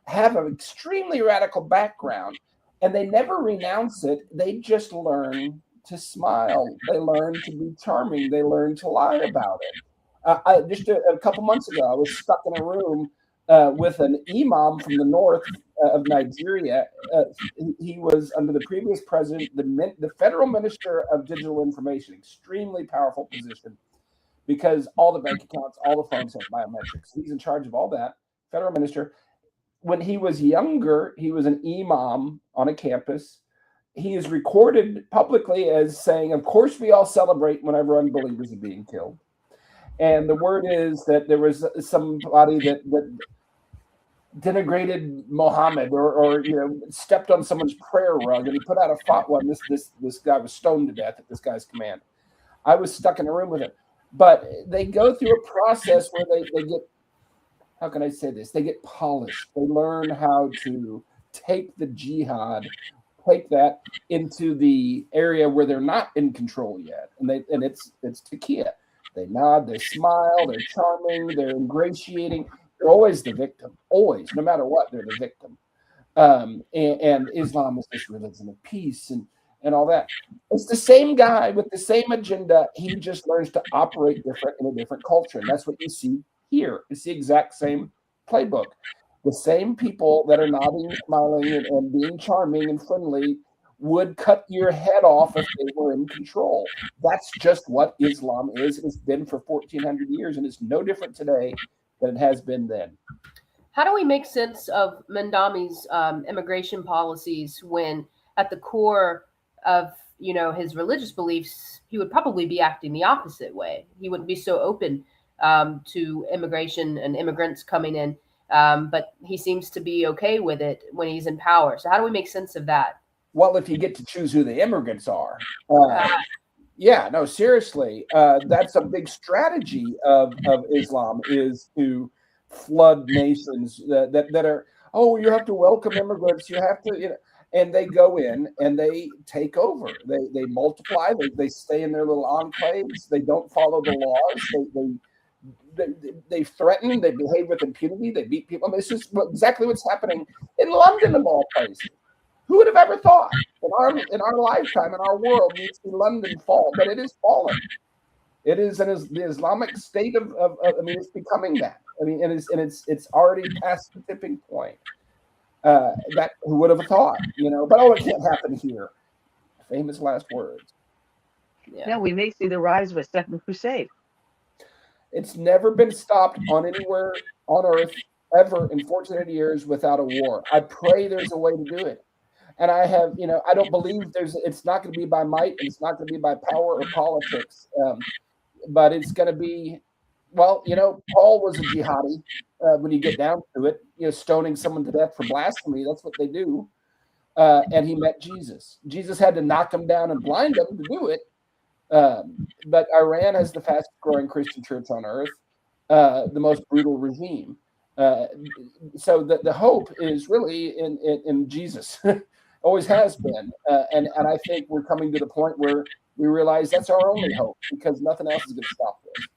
have an extremely radical background, and they never renounce it. They just learn to smile. They learn to be charming. They learn to lie about it. Just a couple months ago, I was stuck in a room with an imam from the north of Nigeria. He was under the previous president, the federal minister of digital information, extremely powerful position, because all the bank accounts, all the phones have biometrics. He's in charge of all that, federal minister. when he was younger, he was an imam on a campus. He is recorded publicly as saying, of course, we all celebrate whenever unbelievers are being killed. And the word is that there was somebody that denigrated Muhammad or stepped on someone's prayer rug, and he put out a fatwa, and this guy was stoned to death at this guy's command. I was stuck in a room with him. But they go through a process where they get, how can I say this? They get polished. They learn how to take the jihad, take that into the area where they're not in control yet. And it's taqiyya. They nod, they smile, they're charming, they're ingratiating. They're always the victim, always, no matter what, they're the victim. And Islam is this religion of peace and all that. It's the same guy with the same agenda. He just learns to operate different in a different culture. And that's what you see here. It's the exact same playbook. The same people that are nodding, smiling, and being charming and friendly would cut your head off if they were in control. That's just what Islam is. It's been for 1,400 years, and it's no different today than it has been then. How do we make sense of Mandami's immigration policies when at the core of his religious beliefs, he would probably be acting the opposite way? He wouldn't be so open to immigration and immigrants coming in, but he seems to be okay with it when he's in power. So how do we make sense of that? Well, if you get to choose who the immigrants are. Yeah, no, seriously. That's a big strategy of Islam, is to flood nations that are, oh, you have to welcome immigrants. You have to, and they go in and they take over. They multiply. They stay in their little enclaves. They don't follow the laws. They threaten. They behave with impunity. They beat people. I mean, it's just exactly what's happening in London, of all places. Who would have ever thought in our lifetime, in our world, we'd see London fall? But it is fallen. It is the Islamic state of I mean, it's becoming that. I mean, it's already past the tipping point. That who would have thought? But it can't happen here. Famous last words. Yeah. No, we may see the rise of a second crusade. It's never been stopped on anywhere on earth ever in 1,400 years without a war. I pray there's a way to do it. And I have, I don't believe it's not going to be by might, and it's not going to be by power or politics, but it's going to be, well, Paul was a jihadi when you get down to it, stoning someone to death for blasphemy. That's what they do. And he met Jesus. Jesus had to knock him down and blind him to do it. But Iran has the fastest growing Christian church on earth, the most brutal regime. So the hope is really in Jesus. Always has been. And I think we're coming to the point where we realize that's our only hope, because nothing else is going to stop this.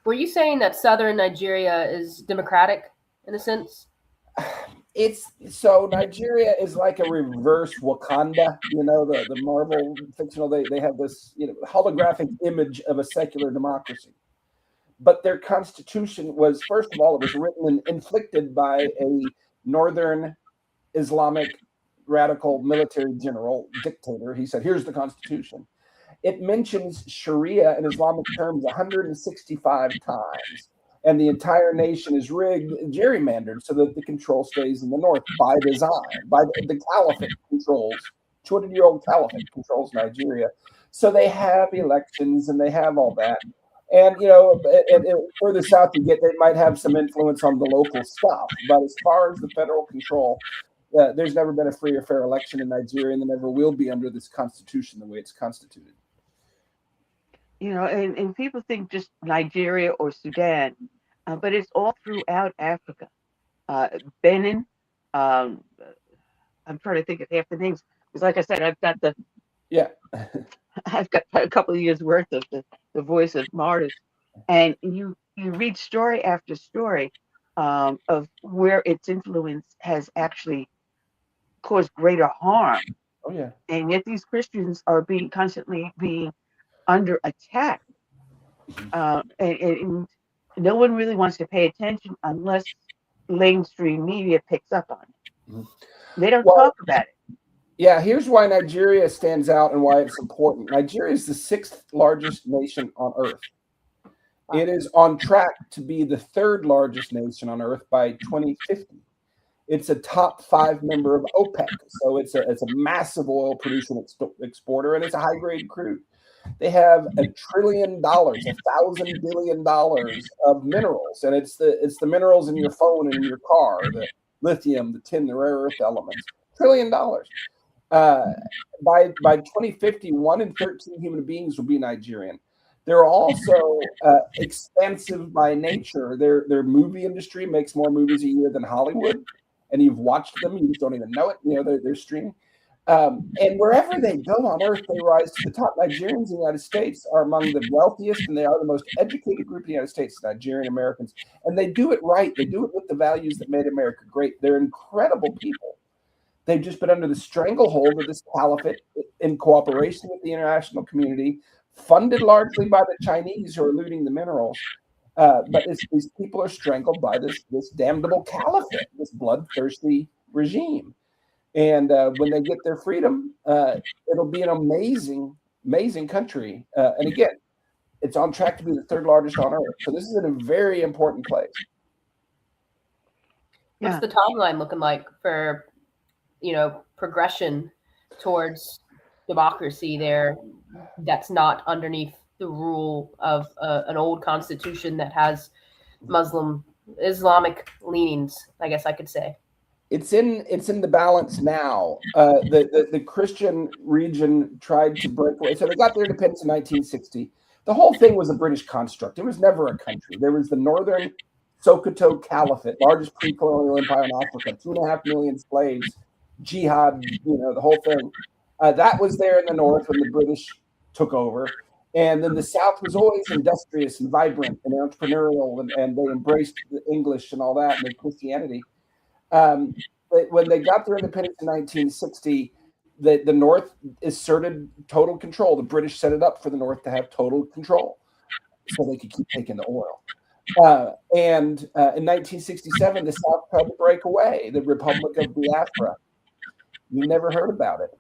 Were you saying that southern Nigeria is democratic in a sense? So Nigeria is like a reverse Wakanda, the Marvel fictional, they have this, holographic image of a secular democracy. But their constitution was, first of all, it was written and inflicted by a northern Islamic radical military general dictator. He said, here's the constitution. It mentions Sharia in Islamic terms 165 times. And the entire nation is rigged, gerrymandered, so that the control stays in the north by design. By the caliphate controls, 200-year-old caliphate controls Nigeria. So they have elections and they have all that. And, further south you get, they might have some influence on the local stuff. But as far as the federal control, there's never been a free or fair election in Nigeria, and there never will be under this constitution the way it's constituted. And people think just Nigeria or Sudan, but it's all throughout Africa. Benin, I'm trying to think of half the names, because like I said, I've got I've got a couple of years worth of the Voice of Martyrs, and you read story after story of where its influence has actually caused greater harm. Oh yeah. And yet these Christians are constantly being under attack, and no one really wants to pay attention unless mainstream media picks up on it. Mm-hmm. They don't talk about it. Yeah, here's why Nigeria stands out and why it's important. Nigeria is the 6th largest nation on earth. It is on track to be the 3rd largest nation on earth by 2050. It's a top 5 member of OPEC, so it's a massive oil producing exporter, and it's a high grade crude. They have $1 trillion, $1,000 billion of minerals, and it's the minerals in your phone and in your car, the lithium, the tin, the rare earth elements. $1 trillion. By 2050, 1 in 13 human beings will be Nigerian. They're also expensive by nature. Their movie industry makes more movies a year than Hollywood, and you've watched them, you just don't even know it. You know, they're streaming. And wherever they go on earth, they rise to the top. Nigerians in the United States are among the wealthiest, and they are the most educated group in the United States, Nigerian Americans. And they do it right. They do it with the values that made America great. They're incredible people. They've just been under the stranglehold of this caliphate in cooperation with the international community, funded largely by the Chinese who are looting the minerals. But these people are strangled by this damnable caliphate, this bloodthirsty regime. And when they get their freedom, it'll be an amazing, amazing country. And again, it's on track to be the 3rd largest on earth. So this is in a very important place. What's the timeline looking like for, progression towards democracy there that's not underneath the rule of an old constitution that has Islamic leanings, I guess I could say? It's in the balance now. The Christian region tried to break away. So they got their independence in 1960. The whole thing was a British construct. It was never a country. There was the Northern Sokoto Caliphate, largest pre-colonial empire in Africa, 2.5 million slaves, jihad, the whole thing. That was there in the north when the British took over. And then the South was always industrious and vibrant and entrepreneurial, and they embraced the English and all that and the Christianity. But when they got their independence in 1960, the North asserted total control. The British set it up for the North to have total control so they could keep taking the oil. And in 1967, the South tried to break away, the Republic of Biafra. You never heard about it.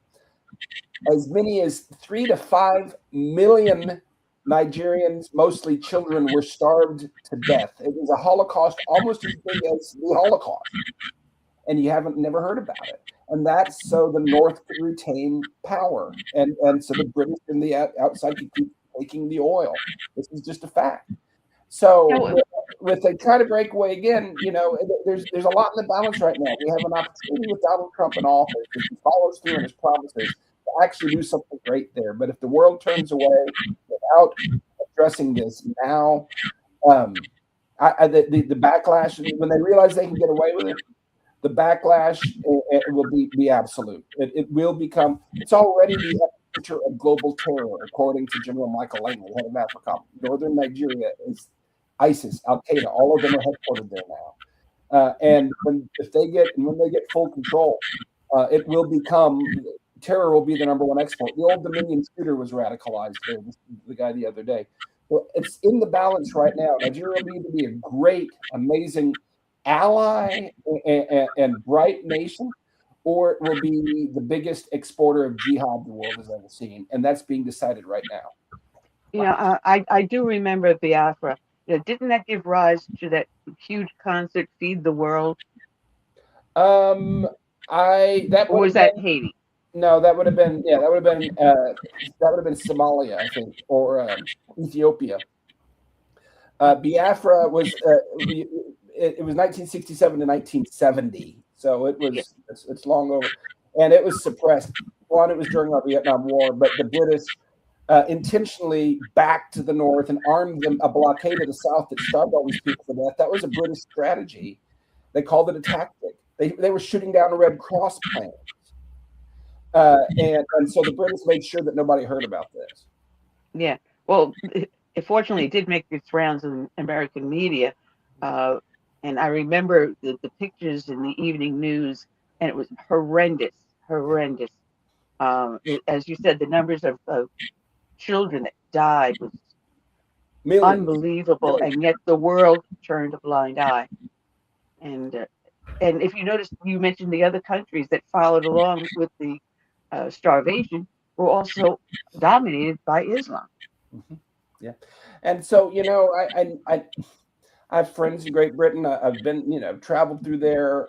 As many as 3 to 5 million Nigerians, mostly children, were starved to death. It was a Holocaust almost as big as the Holocaust. And you haven't never heard about it. And that's so the North could retain power. And so the British and the outside could keep taking the oil. This is just a fact. So if they try to break away again, there's a lot in the balance right now. We have an opportunity with Donald Trump in office, if he follows through on his promises, to actually do something great there. But if the world turns away without addressing this now, the backlash, when they realize they can get away with it, the backlash will be absolute. It will become, it's already the epicenter of global terror, according to General Michael Langley, head of AFRICOM. Northern Nigeria is ISIS, Al Qaeda, all of them are headquartered there now. And when they get full control, it will become, terror will be the #1 export. The Old Dominion shooter was radicalized there, the guy the other day. Well, it's in the balance right now. Nigeria will either be a great, amazing ally and bright nation, or it will be the biggest exporter of jihad the world has ever seen. And that's being decided right now. I do remember Biafra. Didn't that give rise to that huge concert, Feed the World? Was that Haiti? No, that would have been Somalia, I think, or Ethiopia. Biafra was it was 1967 to 1970, so it's long over, and it was suppressed. One, it was during the Vietnam War, but the British intentionally backed the North and armed them a blockade of the South that starved all these people to death. That was a British strategy. They called it a tactic. They were shooting down the Red Cross planes. And so the British made sure that nobody heard about this. Yeah. Well, fortunately, it did make its rounds in American media. And I remember the pictures in the evening news, and it was horrendous. As you said, the numbers of children that died was unbelievable, and yet the world turned a blind eye. And if you notice, you mentioned the other countries that followed along with the starvation were also dominated by Islam. Mm-hmm. Yeah, and so I have friends in Great Britain. I've been, traveled through there.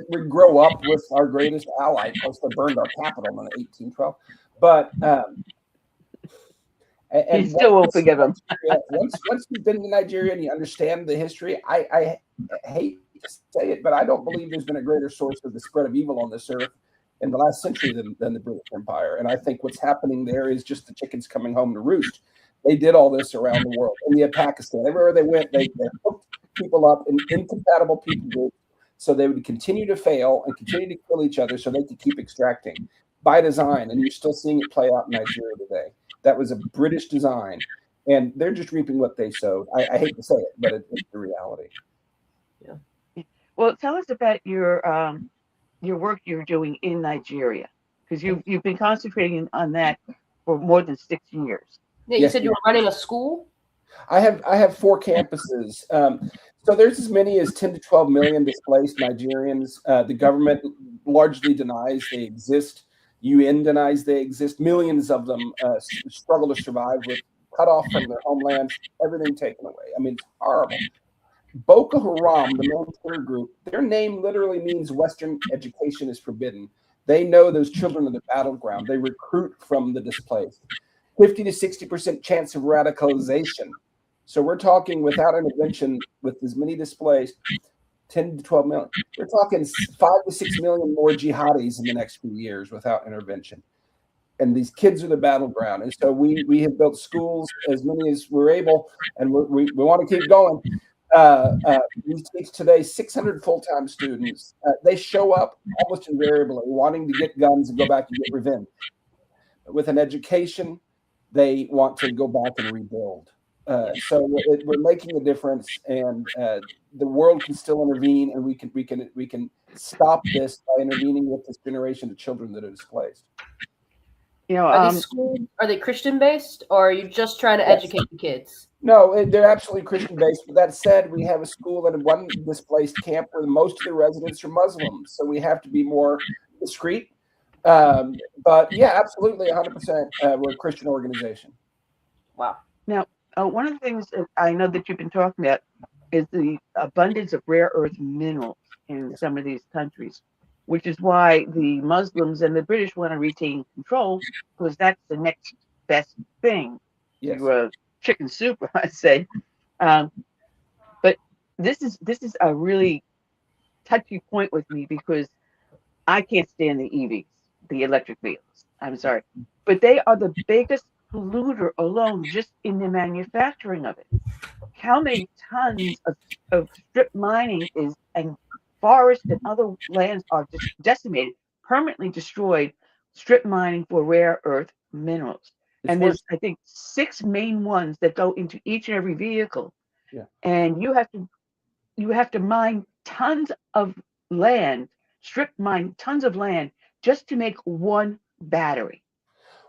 We grow up with our greatest ally. Of course, they burned our capital in 1812. But you still won't forgive them. once you've been to Nigeria and you understand the history, I hate to say it, but I don't believe there's been a greater source of the spread of evil on this earth in the last century than the British Empire. And I think what's happening there is just the chickens coming home to roost. They did all this around the world. India, Pakistan, everywhere they went, they hooked people up in incompatible people groups so they would continue to fail and continue to kill each other so they could keep extracting by design. And you're still seeing it play out in Nigeria today. That was a British design, and they're just reaping what they sowed. I hate to say it, but it's the reality. Yeah. Well, tell us about your work you're doing in Nigeria, because you've been concentrating on that for more than 6 years. Yeah, you said you were running a school? I have 4 campuses. So there's as many as 10 to 12 million displaced Nigerians. The government largely denies they exist. UN denies they exist. Millions of them struggle to survive with cut off from their homelands, everything taken away. I mean, it's horrible. Boko Haram, the main terror group, their name literally means Western education is forbidden. They know those children are the battleground. They recruit from the displaced. 50 to 60% chance of radicalization. So we're talking without intervention with as many displaced, 10 to 12 million. We're talking 5 to 6 million more jihadis in the next few years without intervention. And these kids are the battleground. And so we have built schools as many as we're able, and we want to keep going. We teach today 600 full-time students. They show up almost invariably wanting to get guns and go back and get revenge. With an education, they want to go back and rebuild. So we're making a difference, and the world can still intervene, and we can stop this by intervening with this generation of children that are displaced. Are these schools, are they Christian based, or are you just trying to educate the kids? No, they're absolutely Christian based. But that said, we have a school at one displaced camp where most of the residents are Muslims, so we have to be more discreet. But yeah, absolutely, 100%. We're a Christian organization. Wow. Now, one of the things that I know that you've been talking about is the abundance of rare earth minerals in some of these countries, which is why the Muslims and the British want to retain control, because that's the next best thing to chicken soup, I say. But this is a really touchy point with me, because I can't stand the EVs, the electric vehicles. I'm sorry, but they are the biggest polluter alone just in the manufacturing of it. How many tons of strip mining and forests and other lands are just decimated, permanently destroyed, strip mining for rare earth minerals. And there's, I think, 6 main ones that go into each and every vehicle. Yeah. And you have to mine tons of land, strip mine tons of land just to make one battery.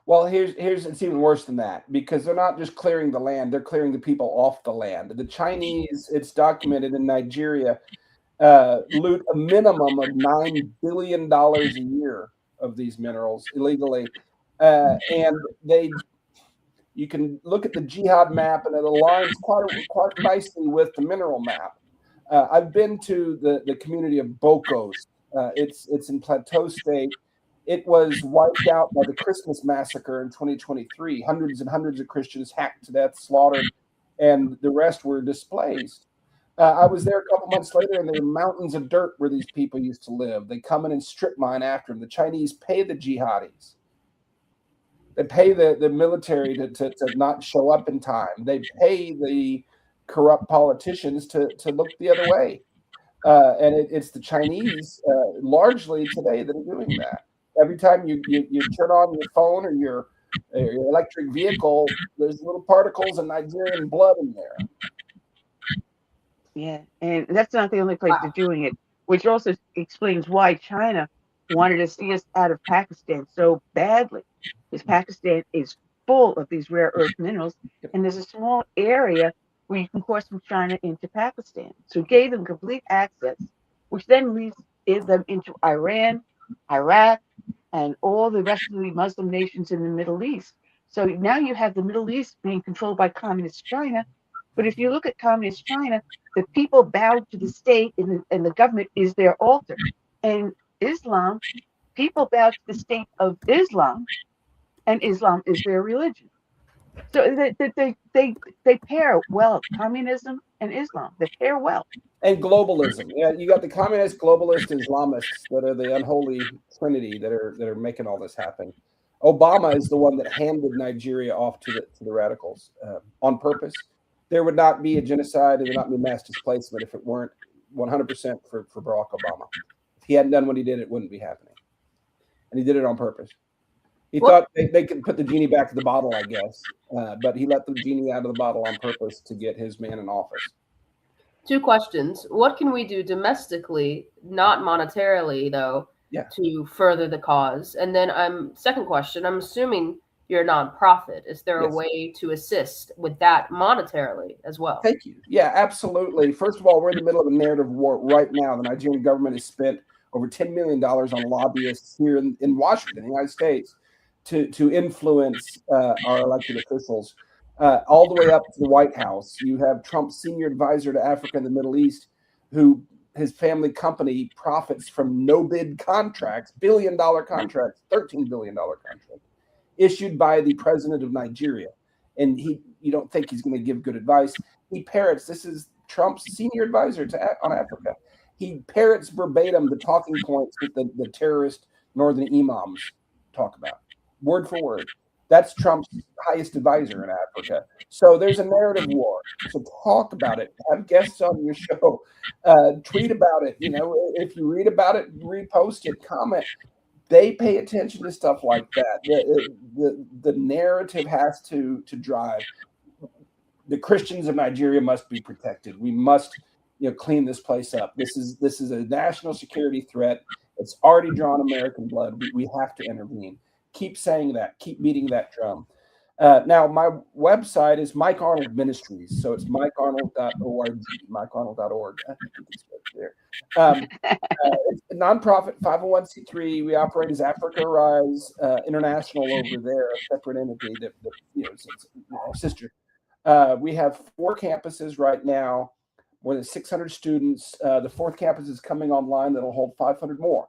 Well, here's it's even worse than that, because they're not just clearing the land, they're clearing the people off the land. The Chinese, it's documented in Nigeria, loot a minimum of $9 billion a year of these minerals illegally. And you can look at the jihad map, and it aligns quite nicely with the mineral map. I've been to the community of Bokos. It's in Plateau State. It was wiped out by the Christmas massacre in 2023. Hundreds and hundreds of Christians hacked to death, slaughtered, and the rest were displaced. I was there a couple months later, and there were mountains of dirt where these people used to live. They come in and strip mine after them. The Chinese pay the jihadis. They pay the military to not show up in time. They pay the corrupt politicians to look the other way. And it's the Chinese largely today that are doing that. Every time you turn on your phone or your electric vehicle, there's little particles of Nigerian blood in there. Yeah, and that's not the only place they're doing it, which also explains why China wanted to see us out of Pakistan so badly, because Pakistan is full of these rare earth minerals, and there's a small area where you can cross from China into Pakistan. So it gave them complete access, which then leads them into Iran, Iraq, and all the rest of the Muslim nations in the Middle East. So now you have the Middle East being controlled by communist China, But if you look at communist China, the people bowed to the state and the government is their altar. And Islam, people bow to the state of Islam, and Islam is their religion. So they pair well, communism and Islam. They pair well. And globalism. Yeah, you got the communist, globalist, Islamists that are the unholy trinity that are making all this happen. Obama is the one that handed Nigeria off to the radicals on purpose. There would not be a genocide. There would not be mass displacement if it weren't 100% for Barack Obama. If he hadn't done what he did, it wouldn't be happening. And he did it on purpose. He thought they could put the genie back in the bottle, I guess, but he let the genie out of the bottle on purpose to get his man in office. 2 questions. What can we do domestically, not monetarily, though, to further the cause? And then second question, I'm assuming you're a nonprofit. Is there a way to assist with that monetarily as well? Thank you. Yeah, absolutely. First of all, we're in the middle of a narrative war right now. The Nigerian government has spent over $10 million on lobbyists here in Washington, the United States, to influence our elected officials. All the way up to the White House. You have Trump's senior advisor to Africa and the Middle East, who his family company profits from no-bid contracts, billion-dollar contracts, $13 billion contract, issued by the president of Nigeria. And you don't think he's going to give good advice. He parrots, this is Trump's senior advisor on Africa. He parrots verbatim the talking points that the terrorist northern imams talk about, word for word. That's Trump's highest advisor in Africa. So there's a narrative war. So talk about it. Have guests on your show. Tweet about it. You know, if you read about it, repost it, comment. They pay attention to stuff like that. The narrative has to drive. The Christians of Nigeria must be protected. We must, clean this place up. This is a national security threat. It's already drawn American blood. We have to intervene. Keep saying that. Keep beating that drum. Now, my website is Mike Arnold Ministries. So it's mikearnold.org, mikearnold.org. I think it's right there. It's a nonprofit 501c3. We operate as Africa Rise International over there, a separate entity that it's our sister. We have 4 campuses right now, more than 600 students. The 4th campus is coming online that'll hold 500 more.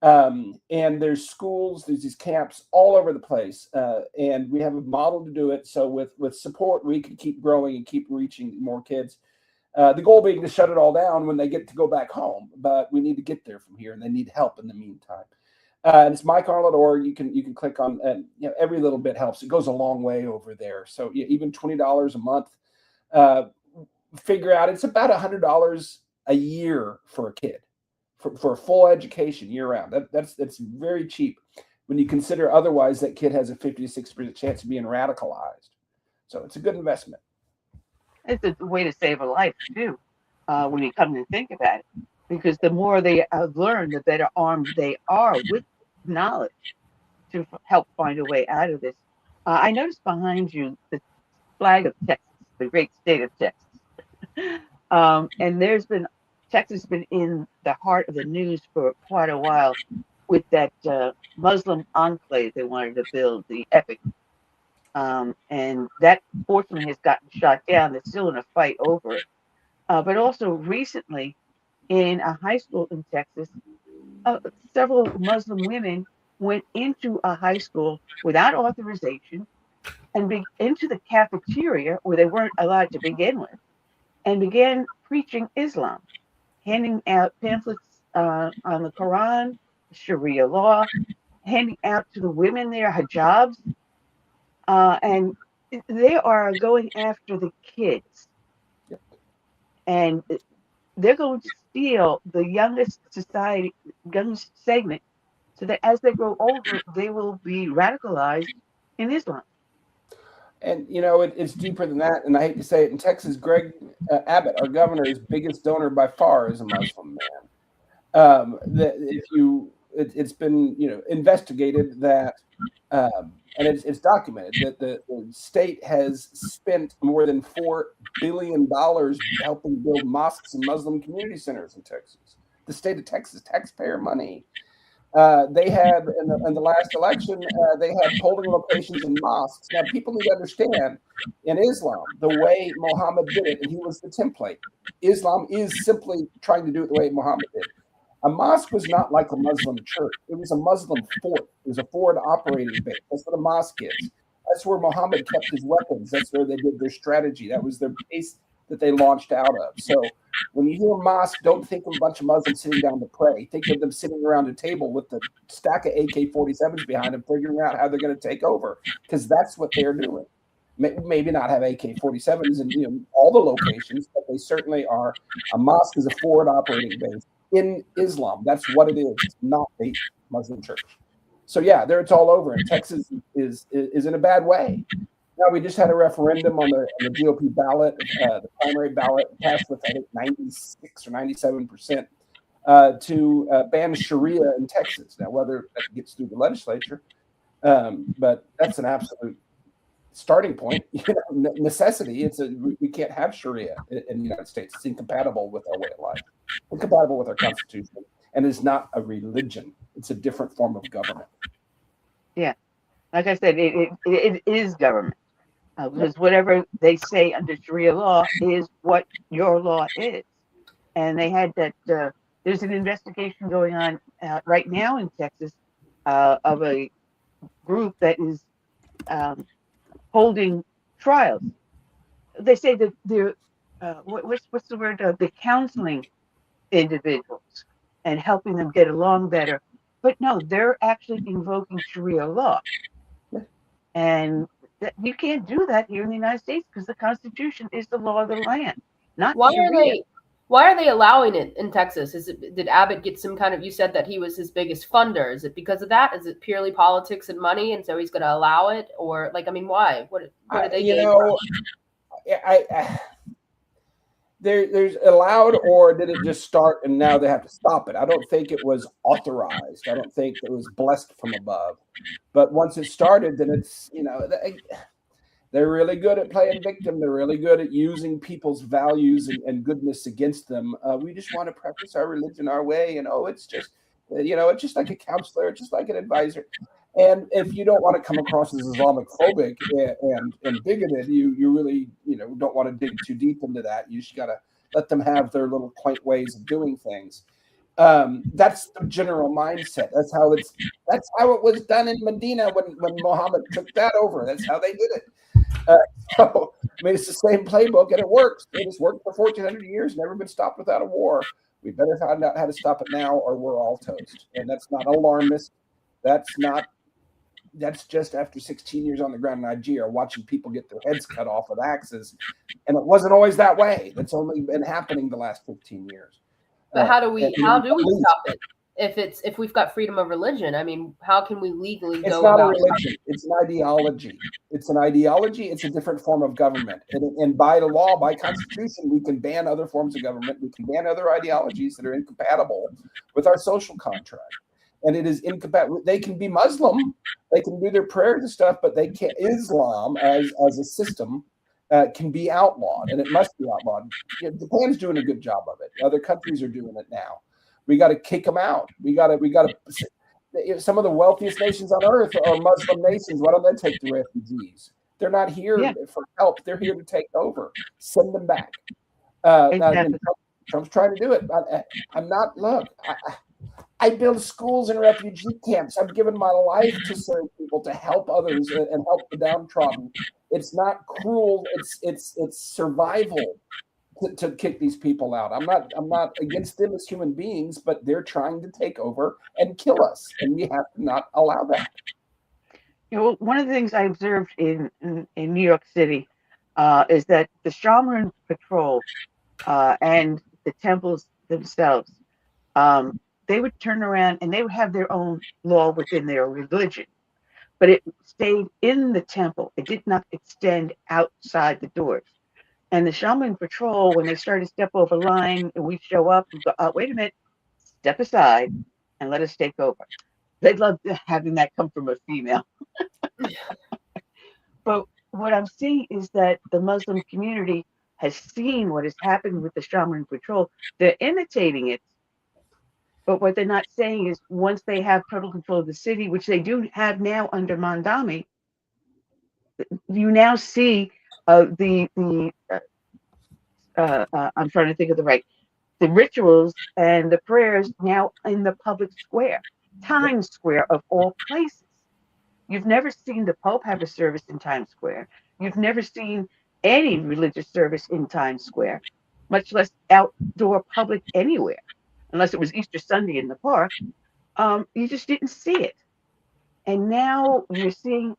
And there's schools, there's these camps all over the place. And we have a model to do it. So with support, we can keep growing and keep reaching more kids. The goal being to shut it all down when they get to go back home, but we need to get there from here and they need help in the meantime. And it's mikearnold.org. You can click on, every little bit helps. It goes a long way over there. So even $20 a month, figure out it's about $100 a year for a kid. For a full education year round. That's very cheap when you consider otherwise that kid has a 50 to 60% chance of being radicalized. So it's a good investment. It's a way to save a life too, when you come to think about it. Because the more they have learned, the better armed they are with knowledge to help find a way out of this. I noticed behind you the flag of Texas, the great state of Texas. And Texas has been in the heart of the news for quite a while with that Muslim enclave they wanted to build, the Epic. And that fortunately has gotten shot down. They're still in a fight over it. But also recently in a high school in Texas, several Muslim women went into a high school without authorization and into the cafeteria where they weren't allowed to begin with and began preaching Islam, handing out pamphlets on the Quran, Sharia law, handing out to the women there hijabs, and they are going after the kids. And they're going to steal the youngest segment, so that as they grow older, they will be radicalized in Islam. And, it's deeper than that. And I hate to say it, in Texas, Greg Abbott, our governor's biggest donor by far, is a Muslim man. It's been, investigated that, and it's documented that the state has spent more than $4 billion helping build mosques and Muslim community centers in Texas. The state of Texas, taxpayer money. They had in the last election, they had polling locations in mosques. Now, people need to understand in Islam the way Muhammad did it, and he was the template. Islam is simply trying to do it the way Muhammad did. A mosque was not like a Muslim church. It was a Muslim fort. It was a forward operating base. That's what a mosque is. That's where Muhammad kept his weapons. That's where they did their strategy. That was their base that they launched out of. So when you hear mosque, don't think of a bunch of Muslims sitting down to pray. Think of them sitting around a table with the stack of AK-47s behind them, figuring out how they're going to take over, because that's what they're doing. Maybe not have AK-47s in all the locations, but they certainly are. A mosque is a forward operating base in Islam. That's what it is. It's not a Muslim church. So yeah, there it's all over. And Texas is in a bad way. Now, we just had a referendum on the GOP ballot, the primary ballot, passed with, I think, 96 or 97% to ban Sharia in Texas. Now, whether that gets through the legislature, but that's an absolute starting point. Necessity. We can't have Sharia in the United States. It's incompatible with our way of life, incompatible with our Constitution, and is not a religion. It's a different form of government. Yeah, like I said, it is government. Because whatever they say under Sharia law is what your law is. And they had that, there's an investigation going on right now in Texas of a group that is holding trials. They say that they're, what's the word? The counseling individuals and helping them get along better. But no, they're actually invoking Sharia law. And you can't do that here in the United States because the Constitution is the law of the land, not Sharia. Why are they allowing it in Texas? Did Abbott get some kind of? You said that he was his biggest funder. Is it because of that? Is it purely politics and money, and so he's going to allow it? Or why? What do they gain? There's allowed, or did it just start and now they have to stop it? I don't think it was authorized. I don't think it was blessed from above. But once it started, then it's, they're really good at playing victim. They're really good at using people's values and goodness against them. We just want to practice our religion our way. It's just, it's just like a counselor, it's just like an advisor. And if you don't want to come across as Islamophobic and bigoted, you really, don't want to dig too deep into that. You just got to let them have their little quaint ways of doing things. That's the general mindset. That's how it was done in Medina when Muhammad took that over. That's how they did it. It's the same playbook, and it works. It has worked for 1,400 years, never been stopped without a war. We better find out how to stop it now, or we're all toast. And that's not alarmist. That's just after 16 years on the ground in Nigeria, watching people get their heads cut off with axes. And it wasn't always that way. That's only been happening the last 15 years. But how do we stop it? If we've got freedom of religion, how can we legally go about it? It's not a religion. It's an ideology. It's an ideology. It's a different form of government. And by the law, by Constitution, we can ban other forms of government. We can ban other ideologies that are incompatible with our social contract. And it is incompatible. They can be Muslim. They can do their prayers and stuff, but they can't. Islam as a system can be outlawed, and it must be outlawed. Japan's doing a good job of it. Other countries are doing it now. We got to kick them out. We got to. Some of the wealthiest nations on earth are Muslim nations. Why don't they take the refugees? They're not here for help. They're here to take over. Send them back. Exactly. Trump's trying to do it. I'm not. Look. I build schools and refugee camps. I've given my life to serve people, to help others and help the downtrodden. It's not cruel. It's survival to kick these people out. I'm not against them as human beings, but they're trying to take over and kill us, and we have to not allow that. One of the things I observed in New York City is that the Jimerson patrol and the temples themselves. They would turn around and they would have their own law within their religion, but it stayed in the temple. It did not extend outside the doors. And the Jimerson patrol, when they started to step over line and we show up and go, wait a minute, step aside and let us take over. They'd love having that come from a female. But what I'm seeing is that the Muslim community has seen what has happened with the Jimerson patrol. They're imitating it. But what they're not saying is once they have total control of the city, which they do have now under Mondami, you now see I'm trying to think of the rituals and the prayers now in the public square, Times Square of all places. You've never seen the Pope have a service in Times Square. You've never seen any religious service in Times Square, much less outdoor public anywhere, unless it was Easter Sunday in the park. You just didn't see it. And now you're seeing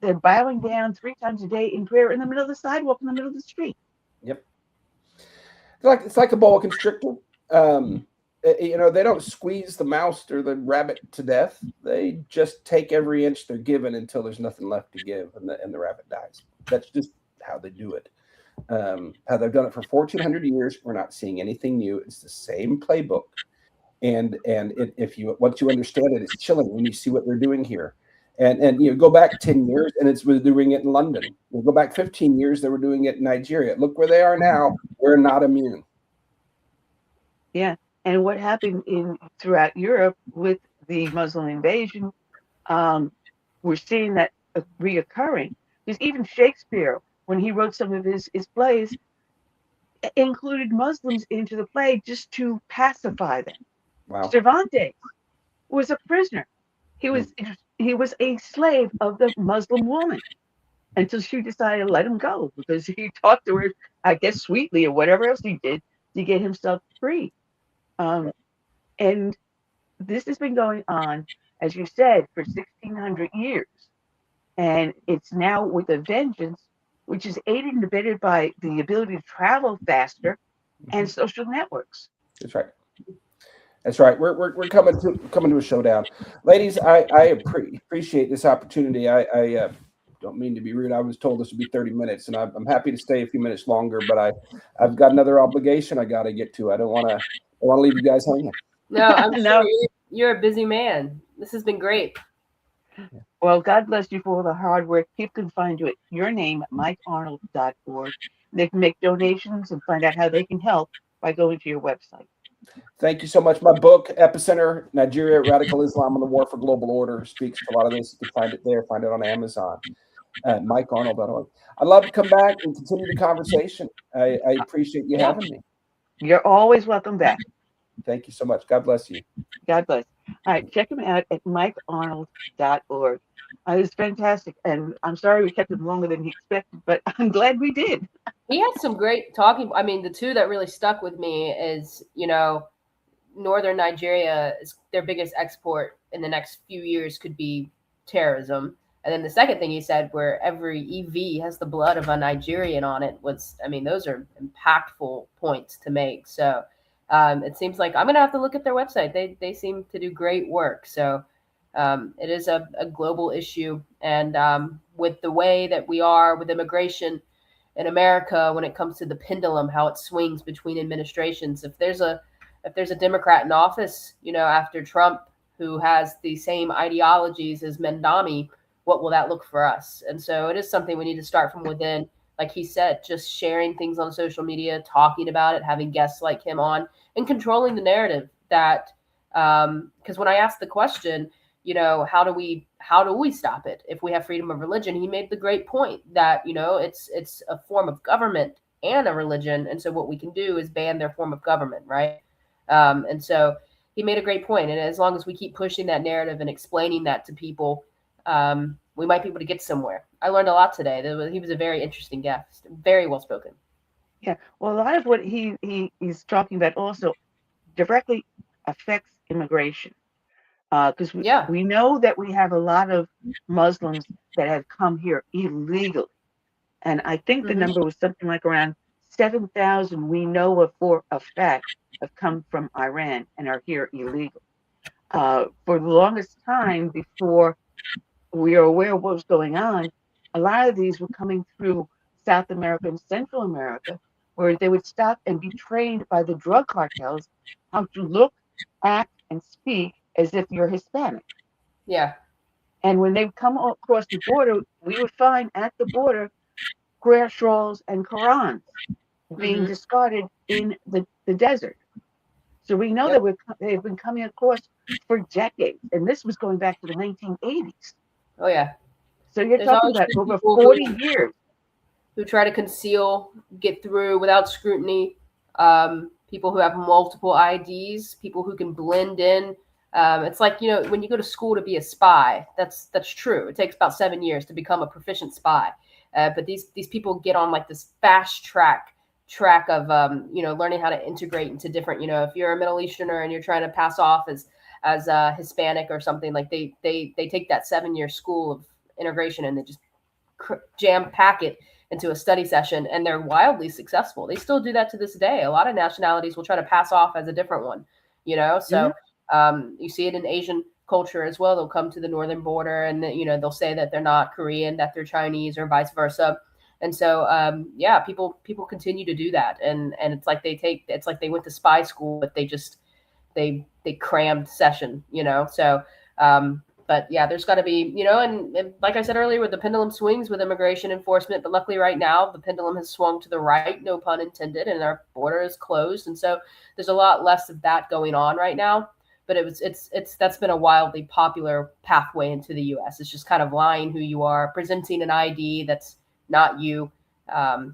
they're bowing down 3 times a day in prayer in the middle of the sidewalk, in the middle of the street. Yep. It's like a boa constrictor. They don't squeeze the mouse or the rabbit to death. They just take every inch they're given until there's nothing left to give, and the rabbit dies. That's just how they do it. How they've done it for 1,400 years. We're not seeing anything new. It's the same playbook. And once you understand it, it's chilling when you see what they're doing here. And go back 10 years, and we're doing it in London. We'll go back 15 years, they were doing it in Nigeria. Look where they are now. We're not immune. Yeah. And what happened throughout Europe with the Muslim invasion, we're seeing that reoccurring. Because even Shakespeare, when he wrote some of his plays, included Muslims into the play just to pacify them. Wow. Cervantes was a prisoner. He was a slave of the Muslim woman until she decided to let him go because he talked to her, I guess, sweetly or whatever else he did to get himself free. And this has been going on, as you said, for 1,600 years. And it's now with a vengeance, which is aided and abetted by the ability to travel faster and social networks. That's right. That's right. We're coming to a showdown, ladies. I appreciate this opportunity. I don't mean to be rude. I was told this would be 30 minutes, and I'm happy to stay a few minutes longer. But I've got another obligation I got to get to. I don't want to leave you guys hanging. No, I'm sure you're a busy man. This has been great. Well, God bless you for all the hard work. People can find you at your name, MikeArnold.org. They can make donations and find out how they can help by going to your website. Thank you so much. My book, Epicenter, Nigeria, Radical Islam and the War for Global Order, speaks to a lot of this. You can find it there. Find it on Amazon at MikeArnold.org. I'd love to come back and continue the conversation. I appreciate you having me. You're always welcome back. Thank you so much. God bless you. God bless. All right, check him out at MikeArnold.org. It was fantastic. And I'm sorry we kept him longer than he expected, but I'm glad we did. He had some great talking. I mean, the two that really stuck with me is, northern Nigeria is their biggest export in the next few years could be terrorism. And then the second thing he said, where every EV has the blood of a Nigerian on it, those are impactful points to make. So it seems like I'm going to have to look at their website. They seem to do great work. So it is a global issue. And with the way that we are with immigration in America, when it comes to the pendulum, how it swings between administrations, if there's a Democrat in office, after Trump, who has the same ideologies as Mondami, what will that look for us? And so it is something we need to start from within. Like he said, just sharing things on social media, talking about it, having guests like him on, and controlling the narrative. That because when I asked the question, how do we stop it if we have freedom of religion? He made the great point that it's a form of government and a religion, and so what we can do is ban their form of government, right? And so he made a great point, and as long as we keep pushing that narrative and explaining that to people, we might be able to get somewhere. I learned a lot today. He was a very interesting guest, very well spoken. Yeah, well, a lot of what he's talking about also directly affects immigration. Because we know that we have a lot of Muslims that have come here illegally. And I think the number was something like around 7,000 we know of for a fact have come from Iran and are here illegal. For the longest time before we are aware of what was going on, a lot of these were coming through South America and Central America, where they would stop and be trained by the drug cartels how to look, act, and speak as if you're Hispanic. Yeah. And when they come across the border, we would find at the border prayer shawls and Qurans being discarded in the desert. So we know Yep. that they've been coming across for decades, and this was going back to the 1980s. Oh yeah. So you're There's talking always about been over people 40 years. who try to conceal, get through without scrutiny. People who have multiple IDs, people who can blend in. It's like, you know, when you go to school to be a spy, that's true. It takes about 7 years to become a proficient spy. But these people get on like this fast track of you know, learning how to integrate into different, you know, if you're a Middle Easterner and you're trying to pass off as Hispanic or something, like they take that 7-year school of integration and they just jam pack it into a study session, and they're wildly successful. They still do that to this day. A lot of nationalities will try to pass off as a different one, you know. So you see it in Asian culture as well. They'll come to the northern border and you know, they'll say that they're not Korean, that they're Chinese, or vice versa. And so yeah, people continue to do that, and it's like it's like they went to spy school, but they crammed session, you know. So but yeah, there's got to be, you know, and like I said earlier, with the pendulum swings with immigration enforcement, but luckily right now the pendulum has swung to the right, no pun intended, and our border is closed, and so there's a lot less of that going on right now. But that's been a wildly popular pathway into the U.S. It's just kind of lying who you are, presenting an ID that's not you,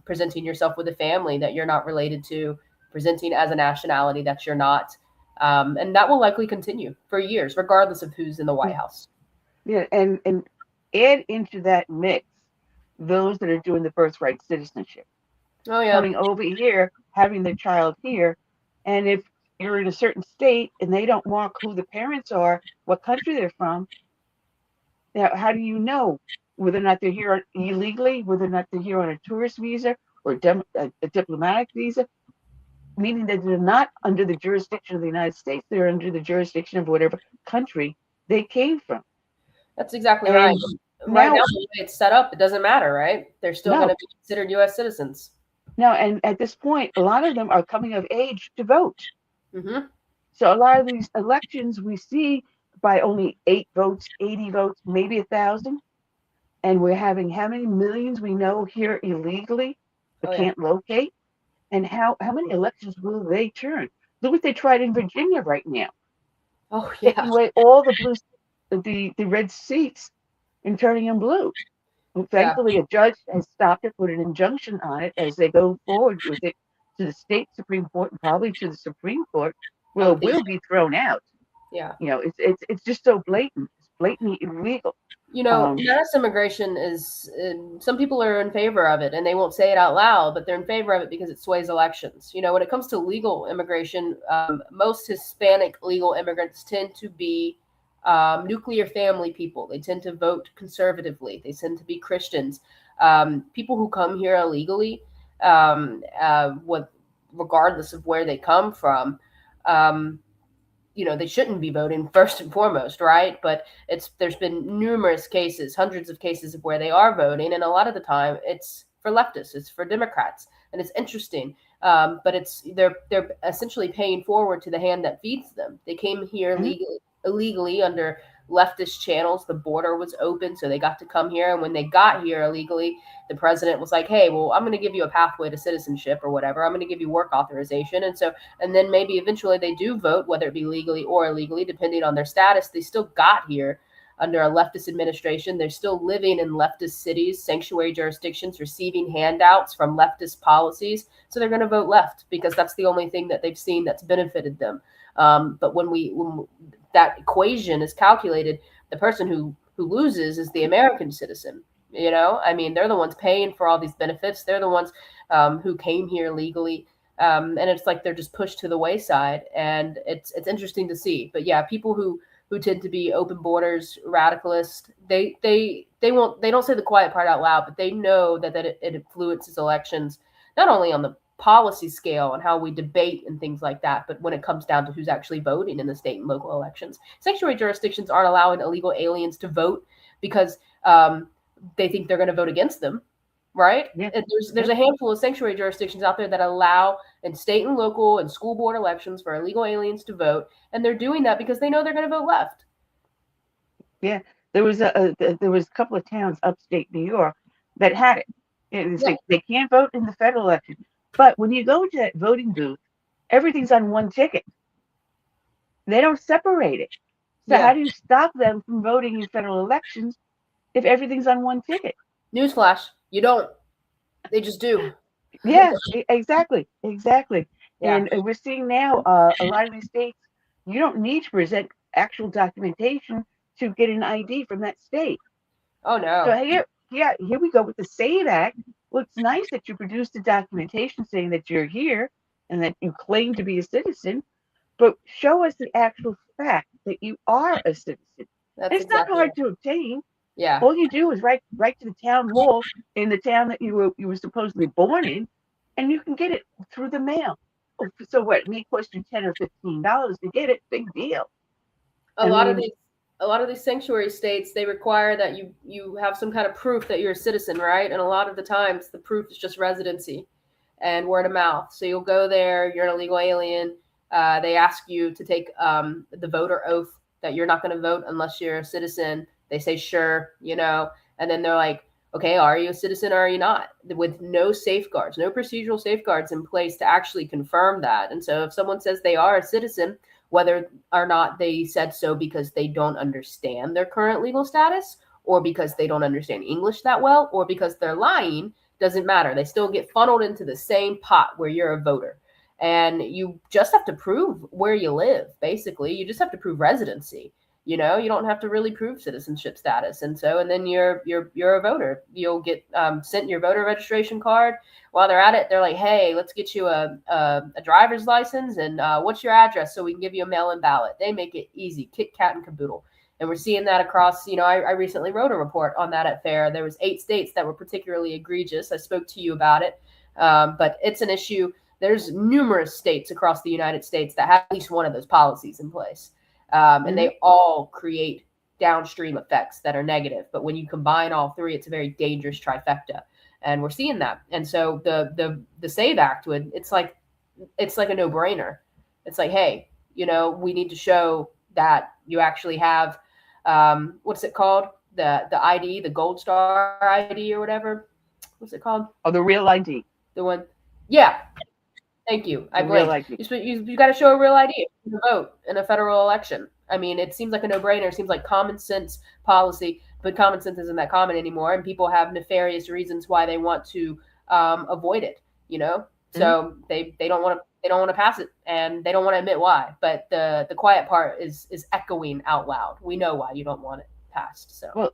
presenting yourself with a family that you're not related to, presenting as a nationality that you're not. And that will likely continue for years, regardless of who's in the White House. Yeah, and add into that mix those that are doing the birthright citizenship. Oh yeah, coming over here, having their child here, and if you're in a certain state and they don't mark who the parents are, what country they're from, now how do you know whether or not they're here illegally, whether or not they're here on a tourist visa or a diplomatic visa? Meaning that they're not under the jurisdiction of the United States, they're under the jurisdiction of whatever country they came from. That's exactly And right. Right now, now, the way it's set up, it doesn't matter, right? They're still No. going to be considered U.S. citizens. now, and at this point, a lot of them are coming of age to vote. Mm-hmm. So a lot of these elections we see by only 8 votes, 80 votes, maybe 1,000. And we're having how many millions we know here illegally but Oh, yeah. can't locate? And how many elections will they turn? Look what they tried in Virginia right now. Oh yeah. Taking away all the red seats and turning them blue. And thankfully, a judge has stopped it, put an injunction on it as they go forward with it to the state Supreme Court and probably to the Supreme Court, where it will be thrown out. Yeah. You know, it's just so blatant. It's blatantly illegal. You know, mass immigration is, some people are in favor of it and they won't say it out loud, but they're in favor of it because it sways elections. You know, when it comes to legal immigration, most Hispanic legal immigrants tend to be nuclear family people. They tend to vote conservatively. They tend to be Christians. People who come here illegally, regardless of where they come from, you know, they shouldn't be voting first and foremost, right? But there's been numerous cases, hundreds of cases of where they are voting, and a lot of the time it's for leftists, it's for Democrats, and it's interesting. But they're essentially paying forward to the hand that feeds them. They came here illegally under leftist channels. The border was open, so they got to come here. And when they got here illegally, the president was like, hey, well, I'm going to give you a pathway to citizenship or whatever. I'm going to give you work authorization. And then maybe eventually they do vote, whether it be legally or illegally, depending on their status. They still got here under a leftist administration. They're still living in leftist cities, sanctuary jurisdictions, receiving handouts from leftist policies. So they're going to vote left because that's the only thing that they've seen that's benefited them. But when that equation is calculated, the person who loses is the American citizen. You know, I mean, they're the ones paying for all these benefits. They're the ones who came here legally. And it's like they're just pushed to the wayside. And it's interesting to see. But yeah, people who tend to be open borders, radicalist, they don't say the quiet part out loud, but they know that it influences elections, not only on the policy scale and how we debate and things like that, but when it comes down to who's actually voting in the state and local elections. Sanctuary jurisdictions aren't allowing illegal aliens to vote because they think they're going to vote against them, right? Yeah. There's a handful of sanctuary jurisdictions out there that allow in state and local and school board elections for illegal aliens to vote, and they're doing that because they know they're going to vote left. Yeah, there was a couple of towns upstate New York that had it. They can't vote in the federal election. But when you go to that voting booth, everything's on one ticket. They don't separate it. So Yeah. how do you stop them from voting in federal elections if everything's on one ticket? Newsflash, you don't. They just do. Yeah, exactly. Yeah. And we're seeing now a lot of these states, you don't need to present actual documentation to get an ID from that state. Oh no. So here we go with the SAVE Act. Well, it's nice that you produced the documentation saying that you're here and that you claim to be a citizen, but show us the actual fact that you are a citizen. That's It's not exactly hard it. to obtain. Yeah. All you do is write to the town hall in the town that you were supposedly born in, and you can get it through the mail. So what? It may cost you $10 or $15 to get it. Big deal. A lot of these sanctuary states, they require that you have some kind of proof that you're a citizen, right? And a lot of the times the proof is just residency and word of mouth. So you'll go there, you're an illegal alien. They ask you to take the voter oath that you're not going to vote unless you're a citizen. They say, sure, and then they're like, okay, are you a citizen or are you not? With no safeguards, no procedural safeguards in place to actually confirm that. And so if someone says they are a citizen, whether or not they said so because they don't understand their current legal status or because they don't understand English that well or because they're lying, doesn't matter. They still get funneled into the same pot where you're a voter. And you just have to prove where you live, basically. You just have to prove residency. You don't have to really prove citizenship status. And then you're a voter. You'll get sent your voter registration card. While they're at it, they're like, hey, let's get you a driver's license and what's your address so we can give you a mail-in ballot. They make it easy, kit, kat, and caboodle. And we're seeing that across, I recently wrote a report on that at FAIR. There was 8 states that were particularly egregious. I spoke to you about it, but it's an issue. There's numerous states across the United States that have at least one of those policies in place. And they all create downstream effects that are negative. But when you combine all 3, it's a very dangerous trifecta. And we're seeing that. And so the SAVE Act it's like a no-brainer. It's like, hey, we need to show that you actually have what's it called? The ID, the Gold Star ID or whatever. What's it called? Oh, the real ID. The one. Yeah. Thank you. I blanked. You got to show a real ID to vote in a federal election. I mean, it seems like a no-brainer. It seems like common sense policy, but common sense isn't that common anymore, and people have nefarious reasons why they want to avoid it. So they don't want to pass it, and they don't want to admit why. But the quiet part is echoing out loud. We know why you don't want it passed. So well,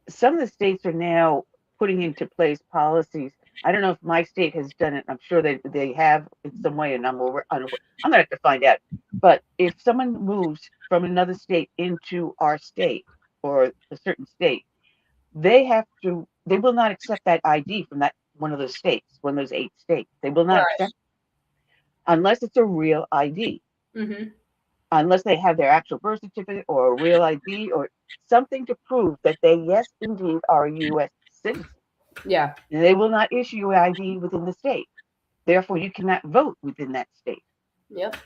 some of the states are now putting into place policies. I don't know if my state has done it. I'm sure they have in some way, and I'm going to have to find out. But if someone moves from another state into our state or a certain state, they will not accept that ID from that one of those states, one of those 8 states. They will not accept it unless it's a real ID. Mm-hmm. Unless they have their actual birth certificate or a real ID or something to prove that they, yes, indeed, are a U.S. citizen. Yeah. And they will not issue you an ID within the state. Therefore, you cannot vote within that state. Yep.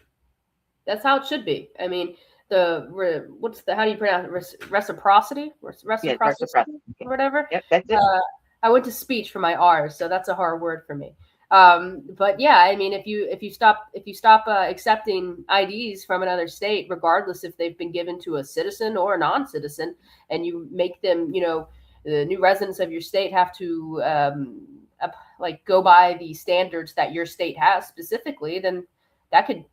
That's how it should be. I mean, how do you pronounce it? Reciprocity? Reciprocity? Or whatever? Yep, that's it. I went to speech for my R's, so that's a hard word for me. But yeah, I mean, if you stop accepting IDs from another state, regardless if they've been given to a citizen or a non-citizen, and you make them, the new residents of your state have to go by the standards that your state has specifically, then that could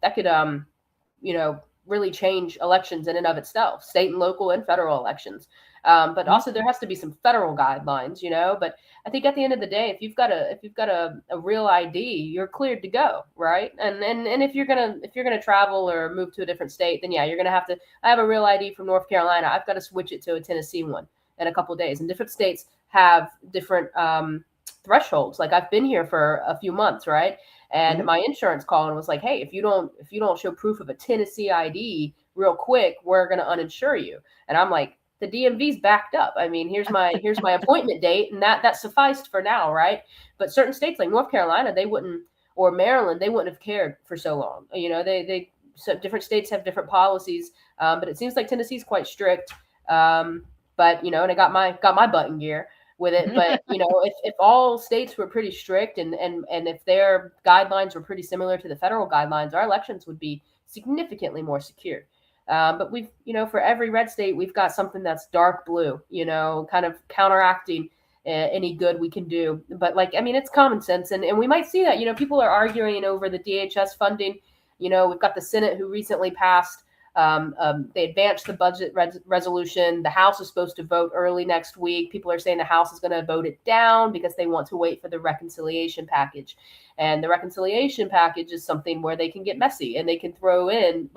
really change elections in and of itself, state and local and federal elections. But also there has to be some federal guidelines, but I think at the end of the day, if you've got a real ID, you're cleared to go. Right. And if you're going to travel or move to a different state, then yeah, you're going to have to, I have a real ID from North Carolina. I've got to switch it to a Tennessee one in a couple of days, and different states have different thresholds. Like I've been here for a few months. Right. And my insurance called and was like, hey, if you don't show proof of a Tennessee ID real quick, we're going to uninsure you. And I'm like, the DMV's backed up. I mean, here's my appointment date, and that sufficed for now, right? But certain states like North Carolina, they wouldn't, or Maryland, they wouldn't have cared for so long. So different states have different policies, but it seems like Tennessee's quite strict. But and I got my butt in gear with it. But if all states were pretty strict and if their guidelines were pretty similar to the federal guidelines, our elections would be significantly more secure. But we've, for every red state, we've got something that's dark blue, kind of counteracting any good we can do. But it's common sense. And we might see that, people are arguing over the DHS funding. We've got the Senate who recently passed, they advanced the budget resolution. The House is supposed to vote early next week. People are saying the House is going to vote it down because they want to wait for the reconciliation package. And the reconciliation package is something where they can get messy and they can throw in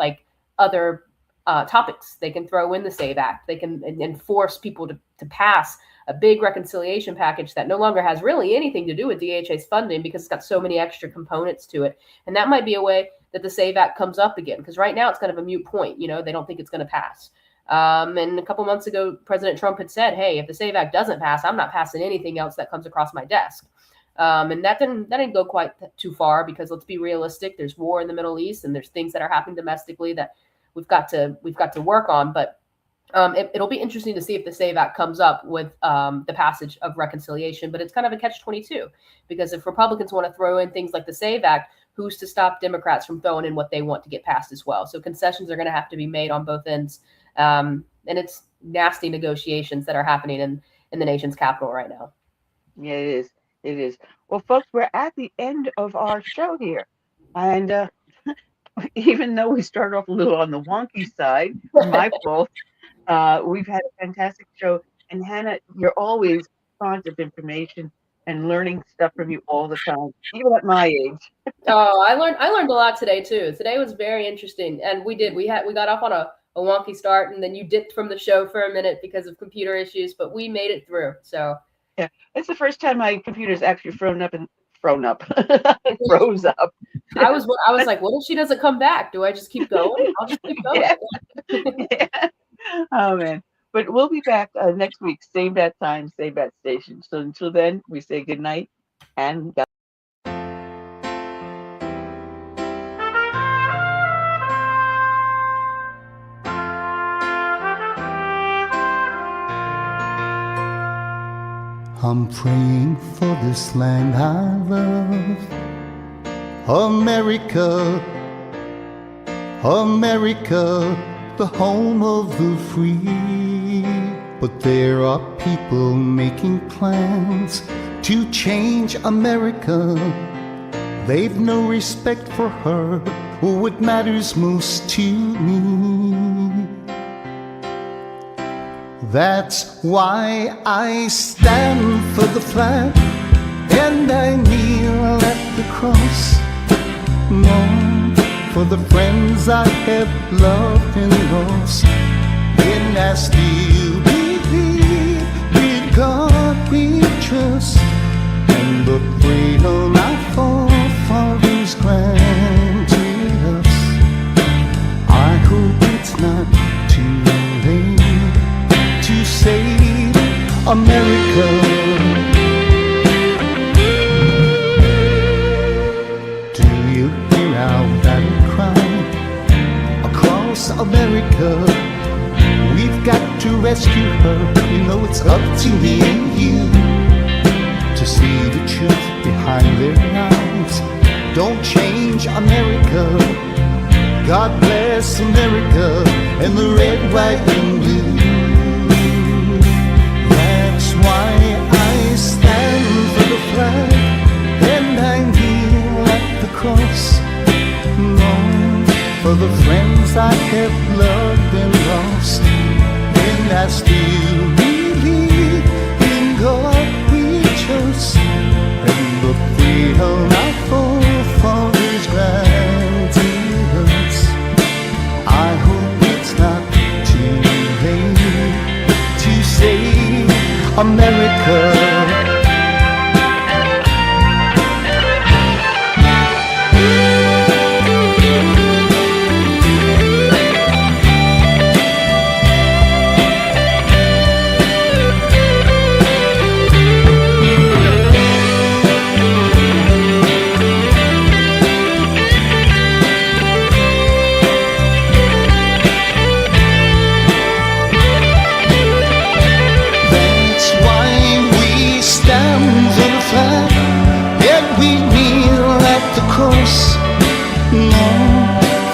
other topics. They can throw in the SAVE Act. They can force people to pass a big reconciliation package that no longer has really anything to do with DHA's funding because it's got so many extra components to it. And that might be a way that the SAVE Act comes up again, because right now it's kind of a moot point. They don't think it's going to pass. And a couple months ago, President Trump had said, hey, if the SAVE Act doesn't pass, I'm not passing anything else that comes across my desk. And that didn't go quite too far, because let's be realistic. There's war in the Middle East and there's things that are happening domestically that we've got to work on. But it'll be interesting to see if the SAVE Act comes up with the passage of reconciliation. But it's kind of a catch-22, because if Republicans want to throw in things like the SAVE Act, who's to stop Democrats from throwing in what they want to get passed as well? So concessions are going to have to be made on both ends. And it's nasty negotiations that are happening in the nation's capital right now. Yeah, it is. It is. Well, folks, we're at the end of our show here. And even though we started off a little on the wonky side, my fault, we've had a fantastic show. And Hannah, you're always fond of information and learning stuff from you all the time, even at my age. Oh, I learned a lot today too. Today was very interesting, and we got off on a wonky start, and then you dipped from the show for a minute because of computer issues, but we made it through. So yeah, it's the first time my computer's actually froze up. Froze up. I was like, what if she doesn't come back? Do I just keep going? I'll just keep going. Yeah. Oh man. But we'll be back next week, same bat time, same bat station. So until then, we say good night and God. I'm praying for this land I love, America, America, the home of the free. But there are people making plans to change America. They've no respect for her or what matters most to me. That's why I stand for the flag and I kneel at the cross. Long for the friends I have loved and lost. And I still believe in God we trust, and the freedom our forefathers granted us. I hope it's not too late to save America. Do you hear our battle cry across America? We've got to rescue her. You know it's up to me and you to see the truth behind their eyes. Don't change America. God bless America and the red, white, and blue. That's why I stand for the flag and I kneel at the cross. Long for the friends I have loved and lost. And I still believe in God we trust, and the freedom our forefathers granted us. I hope it's not too late to save America.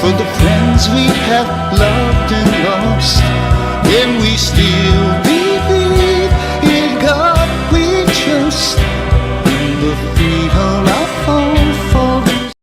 For the friends we have loved often lost, and we still